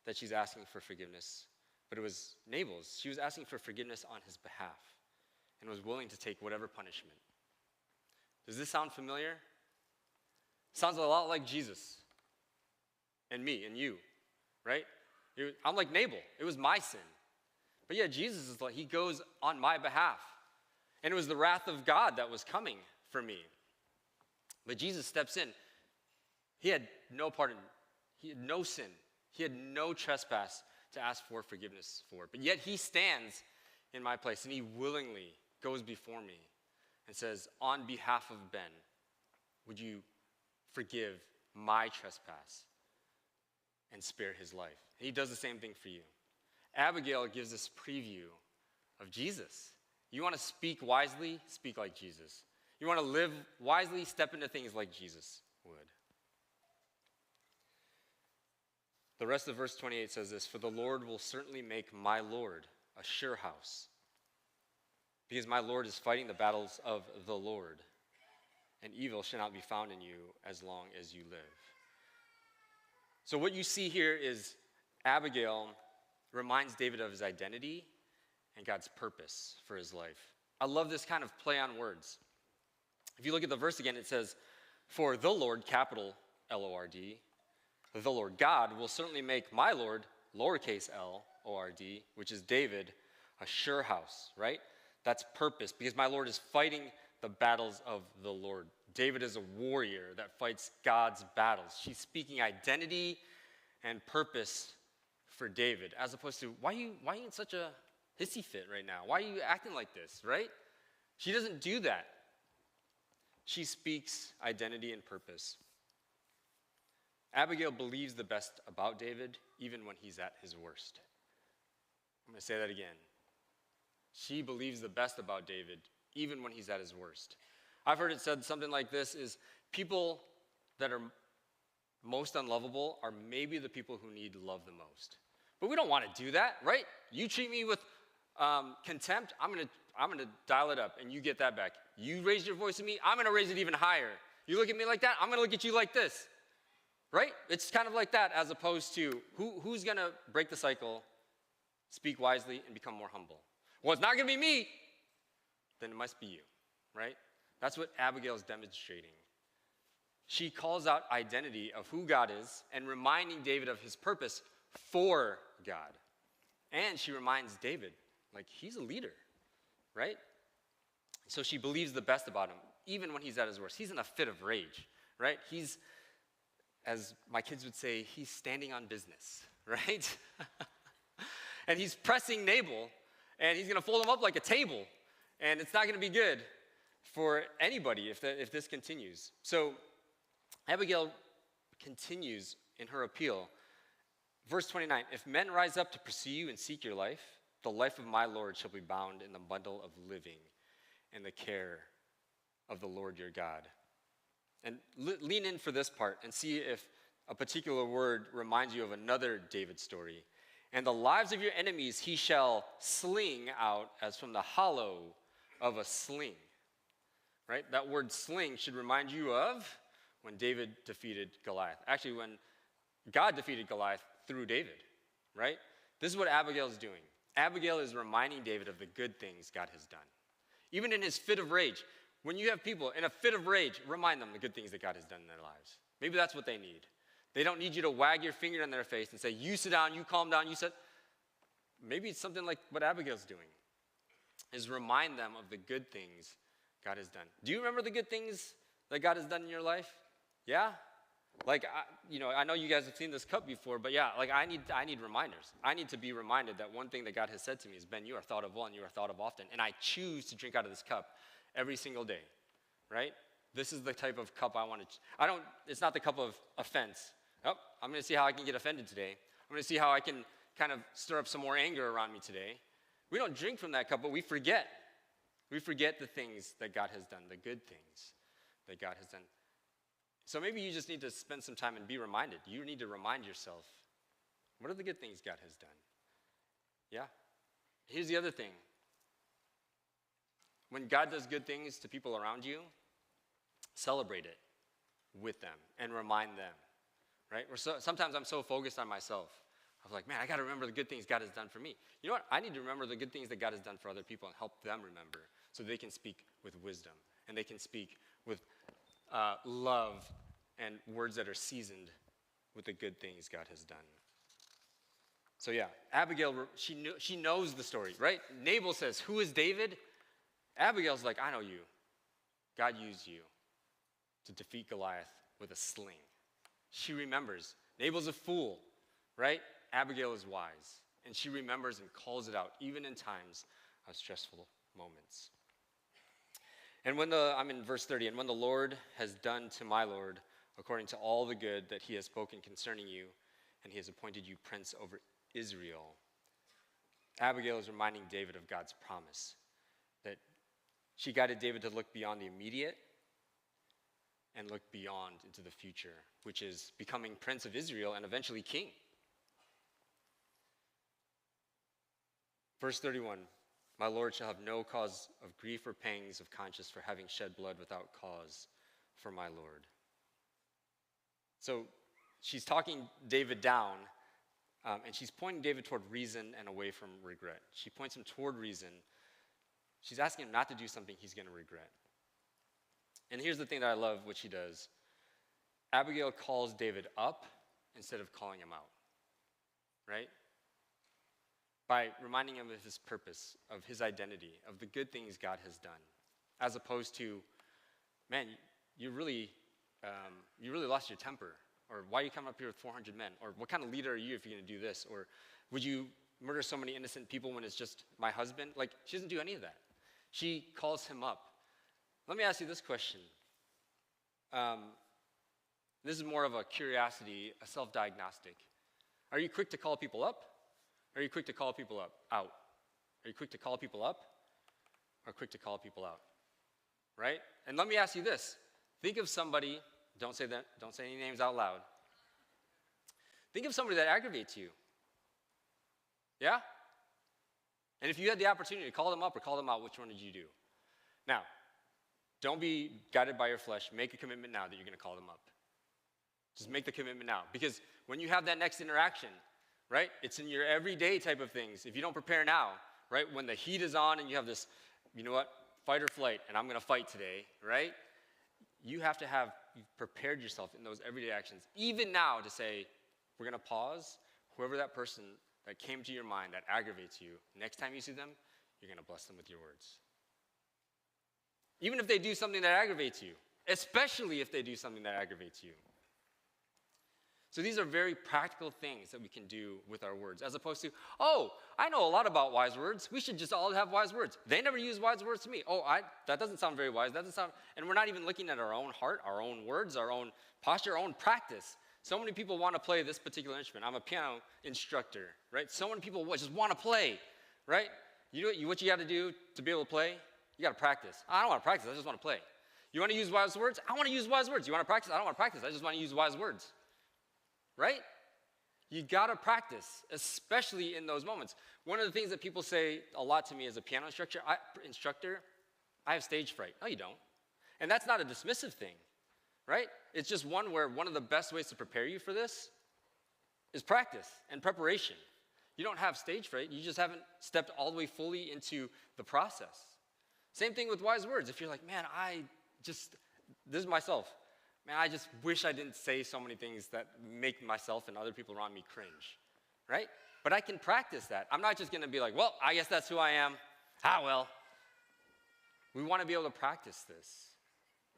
Speaker 5: that she's asking for forgiveness, but it was Nabal's. She was asking for forgiveness on his behalf and was willing to take whatever punishment. Does this sound familiar? Sounds a lot like Jesus and me and you, right? I'm like Nabal. It was my sin. But yeah, Jesus is like, he goes on my behalf. And it was the wrath of God that was coming for me. But Jesus steps in. He had no pardon. He had no sin. He had no trespass to ask for forgiveness for. But yet he stands in my place, and he willingly goes before me and says, on behalf of Ben, would you forgive my trespass and spare his life? And he does the same thing for you. Abigail gives us preview of Jesus. You want to speak wisely? Speak like Jesus. You want to live wisely? Step into things like Jesus would. The rest of verse 28 says this, for the Lord will certainly make my Lord a sure house, because my Lord is fighting the battles of the Lord, and evil shall not be found in you as long as you live. So what you see here is Abigail reminds David of his identity and God's purpose for his life. I love this kind of play on words. If you look at the verse again, it says, for the Lord, capital L-O-R-D, the Lord God will certainly make my Lord, lowercase L-O-R-D, which is David, a sure house, right? That's purpose, because my Lord is fighting the battles of the Lord. David is a warrior that fights God's battles. She's speaking identity and purpose for David, as opposed to, why are you in such a hissy fit right now? Why are you acting like this, right? She doesn't do that. She speaks identity and purpose. Abigail believes the best about David, even when he's at his worst. I'm going to say that again. She believes the best about David, even when he's at his worst. I've heard it said something like this, is people that are most unlovable are maybe the people who need love the most. But we don't want to do that, right? You treat me with contempt, I'm gonna dial it up, and you get that back. You raise your voice at me, I'm gonna raise it even higher. You look at me like that, I'm gonna look at you like this, right? It's kind of like that, as opposed to who's gonna break the cycle, speak wisely, and become more humble. Well, it's not gonna be me, then it must be you, right? That's what Abigail is demonstrating. She calls out identity of who God is and reminding David of his purpose for God. And she reminds David, like, he's a leader, right? So she believes the best about him, even when he's at his worst. He's in a fit of rage, right? He's, as my kids would say, he's standing on business, right? And he's pressing Nabal, and he's going to fold him up like a table, and it's not going to be good for anybody if this continues. So Abigail continues in her appeal. Verse 29, if men rise up to pursue you and seek your life, the life of my Lord shall be bound in the bundle of living in the care of the Lord your God. And lean in for this part and see if a particular word reminds you of another David story. And the lives of your enemies he shall sling out as from the hollow of a sling. Right? That word sling should remind you of when David defeated Goliath. Actually, when God defeated Goliath through David, right? This is what Abigail is doing. Abigail is reminding David of the good things God has done. Even in his fit of rage, when you have people in a fit of rage, remind them the good things that God has done in their lives. Maybe that's what they need. They don't need you to wag your finger in their face and say, you sit down, you calm down, you sit. Maybe it's something like what Abigail's doing, is remind them of the good things God has done. Do you remember the good things that God has done in your life? Yeah? Like, I know you guys have seen this cup before, but yeah, like I need reminders. I need to be reminded that one thing that God has said to me is, Ben, you are thought of well and you are thought of often. And I choose to drink out of this cup every single day, right? This is the type of cup I want to, it's not the cup of offense. Oh, I'm going to see how I can get offended today. I'm going to see how I can kind of stir up some more anger around me today. We don't drink from that cup, but we forget. We forget the things that God has done, the good things that God has done. So maybe you just need to spend some time and be reminded. You need to remind yourself, what are the good things God has done? Yeah. Here's the other thing. When God does good things to people around you, celebrate it with them and remind them, right? Sometimes I'm so focused on myself. I was like, man, I got to remember the good things God has done for me. You know what? I need to remember the good things that God has done for other people and help them remember so they can speak with wisdom and they can speak with love and words that are seasoned with the good things God has done. So yeah, Abigail, she knows the story, right? Nabal says, who is David? Abigail's like, I know you. God used you to defeat Goliath with a sling. She remembers. Nabal's a fool, right? Abigail is wise. And she remembers and calls it out, even in times of stressful moments. And I'm in verse 30, and when the Lord has done to my Lord, according to all the good that he has spoken concerning you, and he has appointed you prince over Israel, Abigail is reminding David of God's promise, that she guided David to look beyond the immediate and look beyond into the future, which is becoming prince of Israel and eventually king. Verse 31, my Lord shall have no cause of grief or pangs of conscience for having shed blood without cause for my Lord. So she's talking David down, and she's pointing David toward reason and away from regret. She points him toward reason. She's asking him not to do something he's going to regret. And here's the thing that I love what she does. Abigail calls David up instead of calling him out, right? By reminding him of his purpose, of his identity, of the good things God has done, as opposed to, man, you really lost your temper, or why are you coming up here with 400 men, or what kind of leader are you if you're going to do this, or would you murder so many innocent people when it's just my husband? Like, she doesn't do any of that. She calls him up. Let me ask you this question. This is more of a curiosity, a self-diagnostic. Are you quick to call people up? Or are you quick to call people out? Are you quick to call people up? Or quick to call people out? Right? And let me ask you this. Think of somebody, don't say any names out loud. Think of somebody that aggravates you. Yeah? And if you had the opportunity to call them up or call them out, which one did you do? Now, don't be guided by your flesh. Make a commitment now that you're going to call them up. Just make the commitment now. Because when you have that next interaction, right, it's in your everyday type of things. If you don't prepare now, right, when the heat is on and you have this, you know what, fight or flight, and I'm going to fight today, right? You have to have prepared yourself in those everyday actions, even now, to say, we're going to pause. Whoever that person that came to your mind that aggravates you, next time you see them, you're going to bless them with your words. Even if they do something that aggravates you, especially if they do something that aggravates you. So these are very practical things that we can do with our words, as opposed to, oh, I know a lot about wise words. We should just all have wise words. They never use wise words to me. Oh, that doesn't sound very wise. That doesn't sound, and we're not even looking at our own heart, our own words, our own posture, our own practice. So many people want to play this particular instrument. I'm a piano instructor, right? So many people just want to play, right? You know what you got to do to be able to play? You got to practice. I don't want to practice. I just want to play. You want to use wise words? I want to use wise words. You want to practice? I don't want to practice. I just want to use wise words. Right? You gotta practice, especially in those moments. One of the things that people say a lot to me as a piano instructor, I have stage fright. No, you don't. And that's not a dismissive thing, right? It's just one where one of the best ways to prepare you for this is practice and preparation. You don't have stage fright, you just haven't stepped all the way fully into the process. Same thing with wise words. If you're like, man, this is myself. Man, I just wish I didn't say so many things that make myself and other people around me cringe, right? But I can practice that. I'm not just going to be like, well, I guess that's who I am. Well. We want to be able to practice this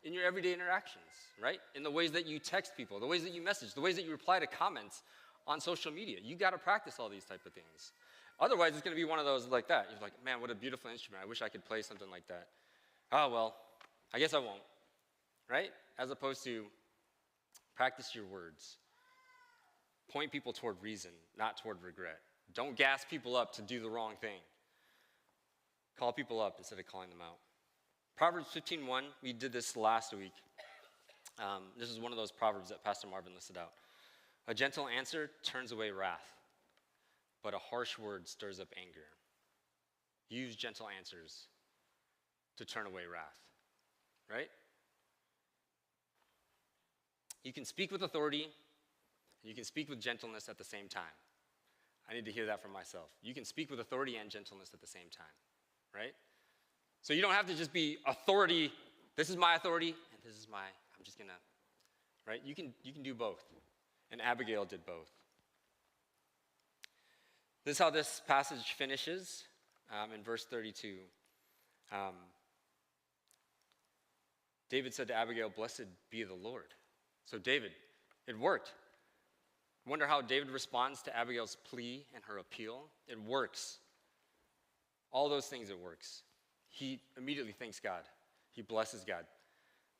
Speaker 5: in your everyday interactions, right? In the ways that you text people, the ways that you message, the ways that you reply to comments on social media. You got to practice all these type of things. Otherwise, it's going to be one of those like that. You're like, man, what a beautiful instrument. I wish I could play something like that. Well, I guess I won't, right? As opposed to practice your words. Point people toward reason, not toward regret. Don't gas people up to do the wrong thing. Call people up instead of calling them out. Proverbs 15:1, we did this last week. This is one of those proverbs that Pastor Marvin listed out. A gentle answer turns away wrath, but a harsh word stirs up anger. Use gentle answers to turn away wrath, right? You can speak with authority, and you can speak with gentleness at the same time. I need to hear that from myself. You can speak with authority and gentleness at the same time, right? So you don't have to just be authority, this is my authority, and this is my, I'm just gonna, right? You can do both. And Abigail did both. This is how this passage finishes in verse 32. David said to Abigail, "Blessed be the Lord." So David, it worked. Wonder how David responds to Abigail's plea and her appeal. It works. All those things, it works. He immediately thanks God. He blesses God.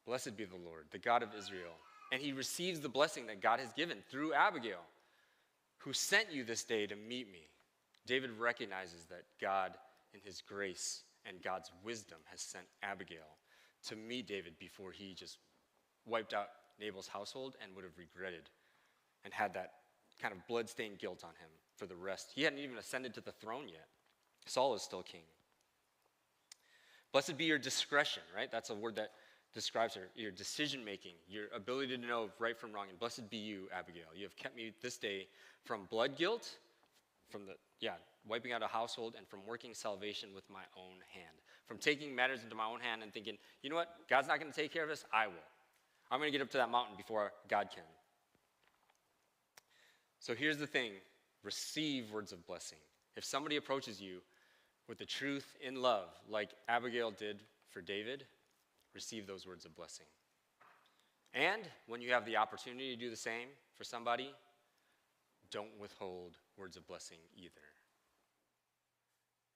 Speaker 5: Blessed be the Lord, the God of Israel. And he receives the blessing that God has given through Abigail, who sent you this day to meet me. David recognizes that God, in his grace and God's wisdom, has sent Abigail to meet David before he just wiped out Nabal's household and would have regretted and had that kind of bloodstained guilt on him for the rest. He hadn't even ascended to the throne yet. Saul is still king. Blessed be your discretion, right? That's a word that describes her, your decision-making, your ability to know right from wrong. And blessed be you, Abigail. You have kept me this day from blood guilt, from wiping out a household, and from working salvation with my own hand. From taking matters into my own hand and thinking, you know what? God's not going to take care of this. I will. I'm going to get up to that mountain before God can. So here's the thing. Receive words of blessing. If somebody approaches you with the truth in love, like Abigail did for David, receive those words of blessing. And when you have the opportunity to do the same for somebody, don't withhold words of blessing either.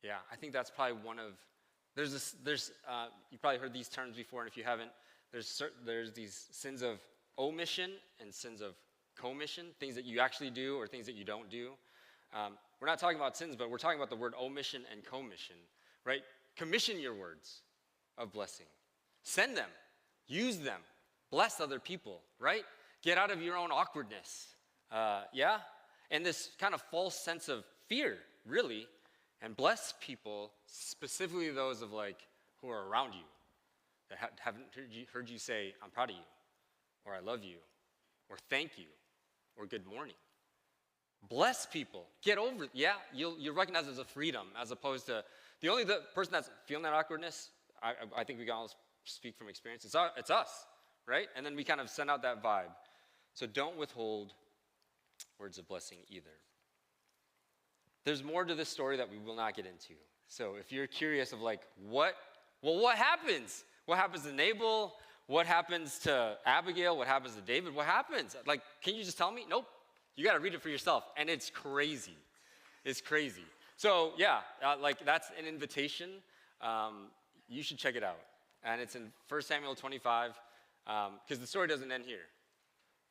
Speaker 5: Yeah, I think that's probably one of, you probably heard these terms before, and if you haven't, there's these sins of omission and sins of commission, things that you actually do or things that you don't do. We're not talking about sins, but we're talking about the word omission and commission, right? Commission your words of blessing. Send them. Use them. Bless other people, right? Get out of your own awkwardness. And this kind of false sense of fear, really, and bless people, specifically those of who are around you, that haven't heard you say, "I'm proud of you," or "I love you," or "thank you," or "good morning." Bless people. Get over it. Yeah, you'll recognize it as a freedom, as opposed to the person that's feeling that awkwardness. I think we can all speak from experience. It's us, right? And then we kind of send out that vibe. So don't withhold words of blessing either. There's more to this story that we will not get into. So if you're curious of what happens? What happens to Nabal? What happens to Abigail? What happens to David? What happens? Can you just tell me? Nope. You got to read it for yourself. And it's crazy. It's crazy. So yeah, that's an invitation. You should check it out. And it's in 1 Samuel 25, because the story doesn't end here.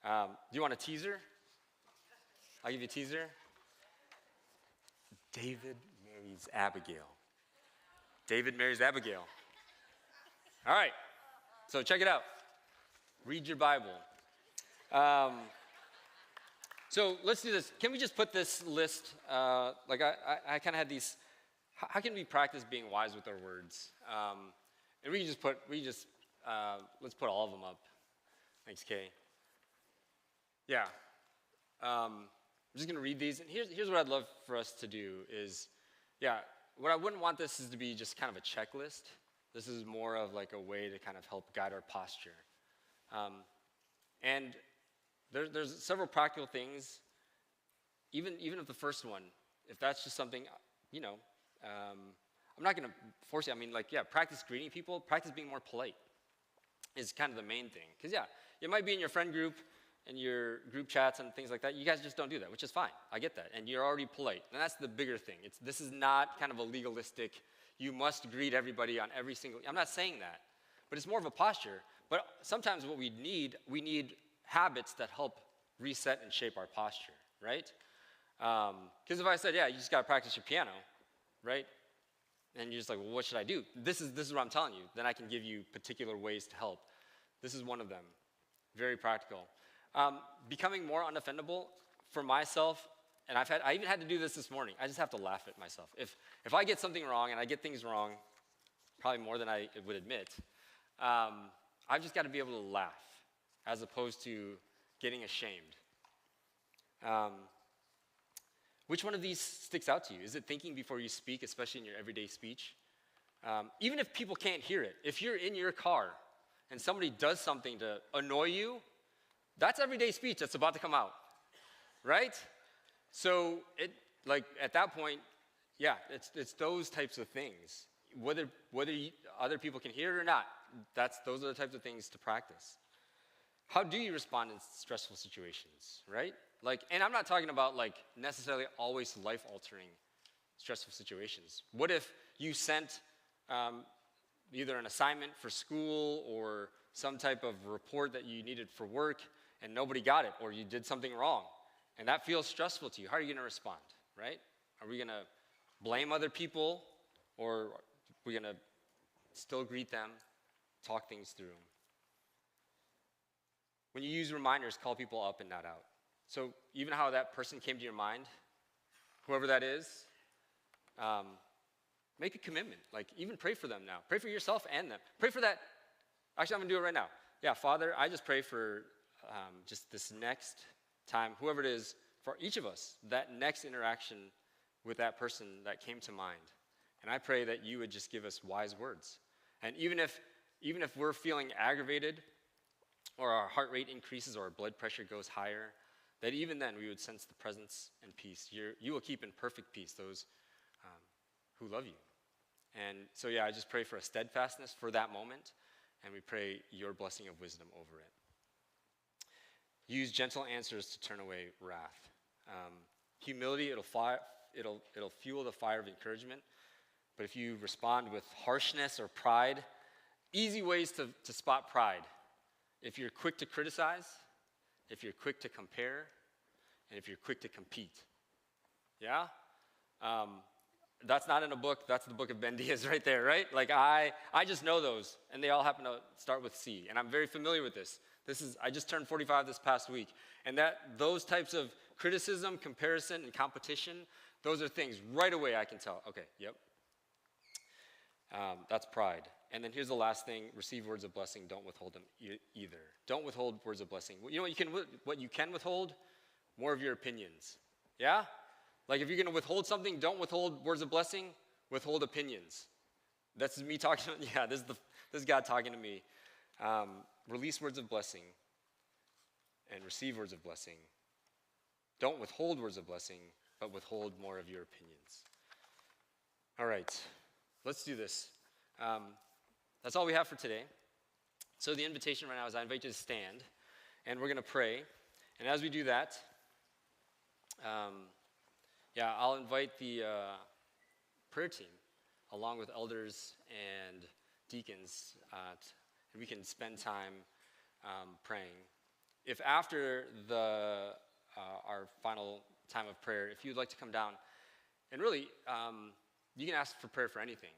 Speaker 5: Do you want a teaser? I'll give you a teaser. David marries Abigail. David marries Abigail. All right, so check it out. Read your Bible. So let's do this. Can we just put this list, I kind of had these, how can we practice being wise with our words? And let's put all of them up. Thanks, Kay. Yeah. I'm just going to read these. And here's what I'd love for us to do is, what I wouldn't want this is to be just kind of a checklist. This is more of a way to kind of help guide our posture. And there's several practical things. Even if the first one, if that's just something, I'm not going to force you. Practice greeting people. Practice being more polite is kind of the main thing. Because, you might be in your friend group and your group chats and things like that. You guys just don't do that, which is fine. I get that. And you're already polite. And that's the bigger thing. This is not kind of a legalistic, you must greet everybody on every single, I'm not saying that. But it's more of a posture. But sometimes what we need habits that help reset and shape our posture, right? Because if I said, yeah, you just got to practice your piano, right? And you're just like, well, what should I do? This is what I'm telling you. Then I can give you particular ways to help. This is one of them. Very practical. Becoming more unoffendable for myself, and I even had to do this morning. I just have to laugh at myself. If I get something wrong, and I get things wrong, probably more than I would admit, I've just got to be able to laugh as opposed to getting ashamed. Which one of these sticks out to you? Is it thinking before you speak, especially in your everyday speech? Even if people can't hear it, if you're in your car and somebody does something to annoy you, that's everyday speech that's about to come out, right? So at that point, yeah, it's those types of things. Whether other people can hear it or not, those are the types of things to practice. How do you respond in stressful situations, right? And I'm not talking about necessarily always life-altering stressful situations. What if you sent either an assignment for school or some type of report that you needed for work and nobody got it, or you did something wrong, and that feels stressful to you? How are you going to respond, right? Are we going to blame other people, or are we going to still greet them, talk things through? When you use reminders, call people up and not out. So even how that person came to your mind, whoever that is, make a commitment. Even pray for them now. Pray for yourself and them. Pray for that. Actually, I'm going to do it right now. Yeah, Father, I just pray for just this next time, whoever it is, for each of us, that next interaction with that person that came to mind. And I pray that you would just give us wise words. And even if we're feeling aggravated, or our heart rate increases, or our blood pressure goes higher, that even then we would sense the presence and peace. You will keep in perfect peace those who love you. And so, yeah, I just pray for a steadfastness for that moment, and we pray your blessing of wisdom over it. Use gentle answers to turn away wrath. Humility, it'll fuel the fire of encouragement. But if you respond with harshness or pride, easy ways to spot pride. If you're quick to criticize, if you're quick to compare, and if you're quick to compete. Yeah? That's not in a book. That's the book of Ben Diaz right there, right? I just know those, and they all happen to start with C, and I'm very familiar with this. I just turned 45 this past week, and those types of criticism, comparison, and competition, those are things right away I can tell. Okay, yep. That's pride. And then here's the last thing: receive words of blessing. Don't withhold them either. Don't withhold words of blessing. You know what you can withhold? More of your opinions. Yeah? If you're going to withhold something, don't withhold words of blessing. Withhold opinions. That's me talking. Yeah, this is God talking to me. Release words of blessing and receive words of blessing. Don't withhold words of blessing, but withhold more of your opinions. All right, let's do this. That's all we have for today. So the invitation right now is I invite you to stand, and we're going to pray. And as we do that, I'll invite the prayer team, along with elders and deacons, and we can spend time praying. If after our final time of prayer, if you'd like to come down, and really, you can ask for prayer for anything.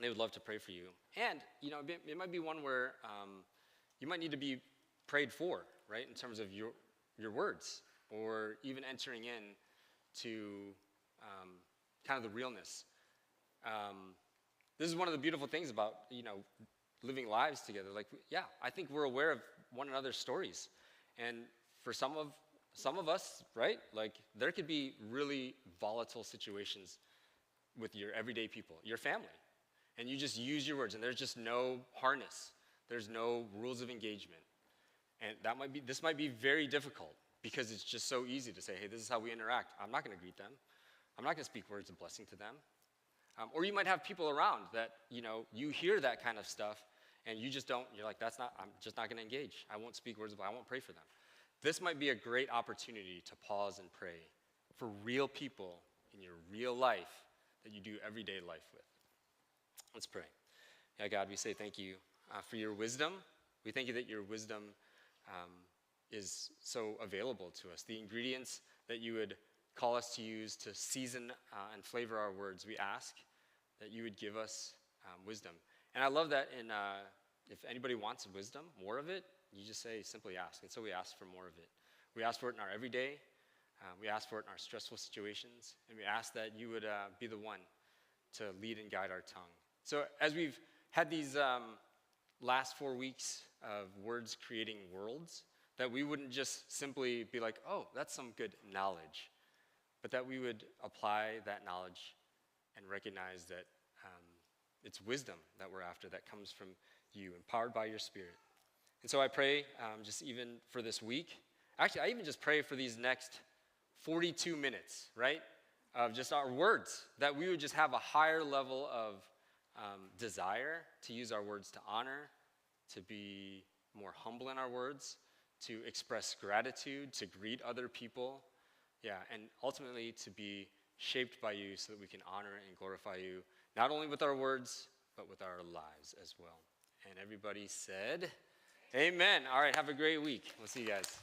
Speaker 5: They would love to pray for you. And, it might be one where you might need to be prayed for, right, in terms of your words, or even entering in to kind of the realness. This is one of the beautiful things about, living lives together. I think we're aware of one another's stories. And for some of us, right, there could be really volatile situations with your everyday people, your family. And you just use your words, and there's just no harness. There's no rules of engagement. And this might be very difficult, because it's just so easy to say, hey, this is how we interact. I'm not going to greet them. I'm not going to speak words of blessing to them. Or you might have people around that, you hear that kind of stuff, and you just don't, you're like, I'm just not going to engage. I won't speak words of, I won't pray for them. This might be a great opportunity to pause and pray for real people in your real life that you do everyday life with. Let's pray. Yeah, God, we say thank you for your wisdom. We thank you that your wisdom is so available to us. The ingredients that you would call us to use to season and flavor our words, we ask that you would give us wisdom. And I love that if anybody wants wisdom, more of it, you just say, simply ask. And so we ask for more of it. We ask for it in our everyday. We ask for it in our stressful situations. And we ask that you would be the one to lead and guide our tongue. So as we've had these last 4 weeks of words creating worlds, that we wouldn't just simply be like, oh, that's some good knowledge, but that we would apply that knowledge and recognize that it's wisdom that we're after that comes from you, empowered by your Spirit. And so I pray just even for this week. Actually, I even just pray for these next 42 minutes, right, of just our words, that we would just have a higher level of desire to use our words to honor, to be more humble in our words, to express gratitude, to greet other people, and ultimately to be shaped by you so that we can honor and glorify you, not only with our words, but with our lives as well. And everybody said, amen. All right, have a great week. We'll see you guys.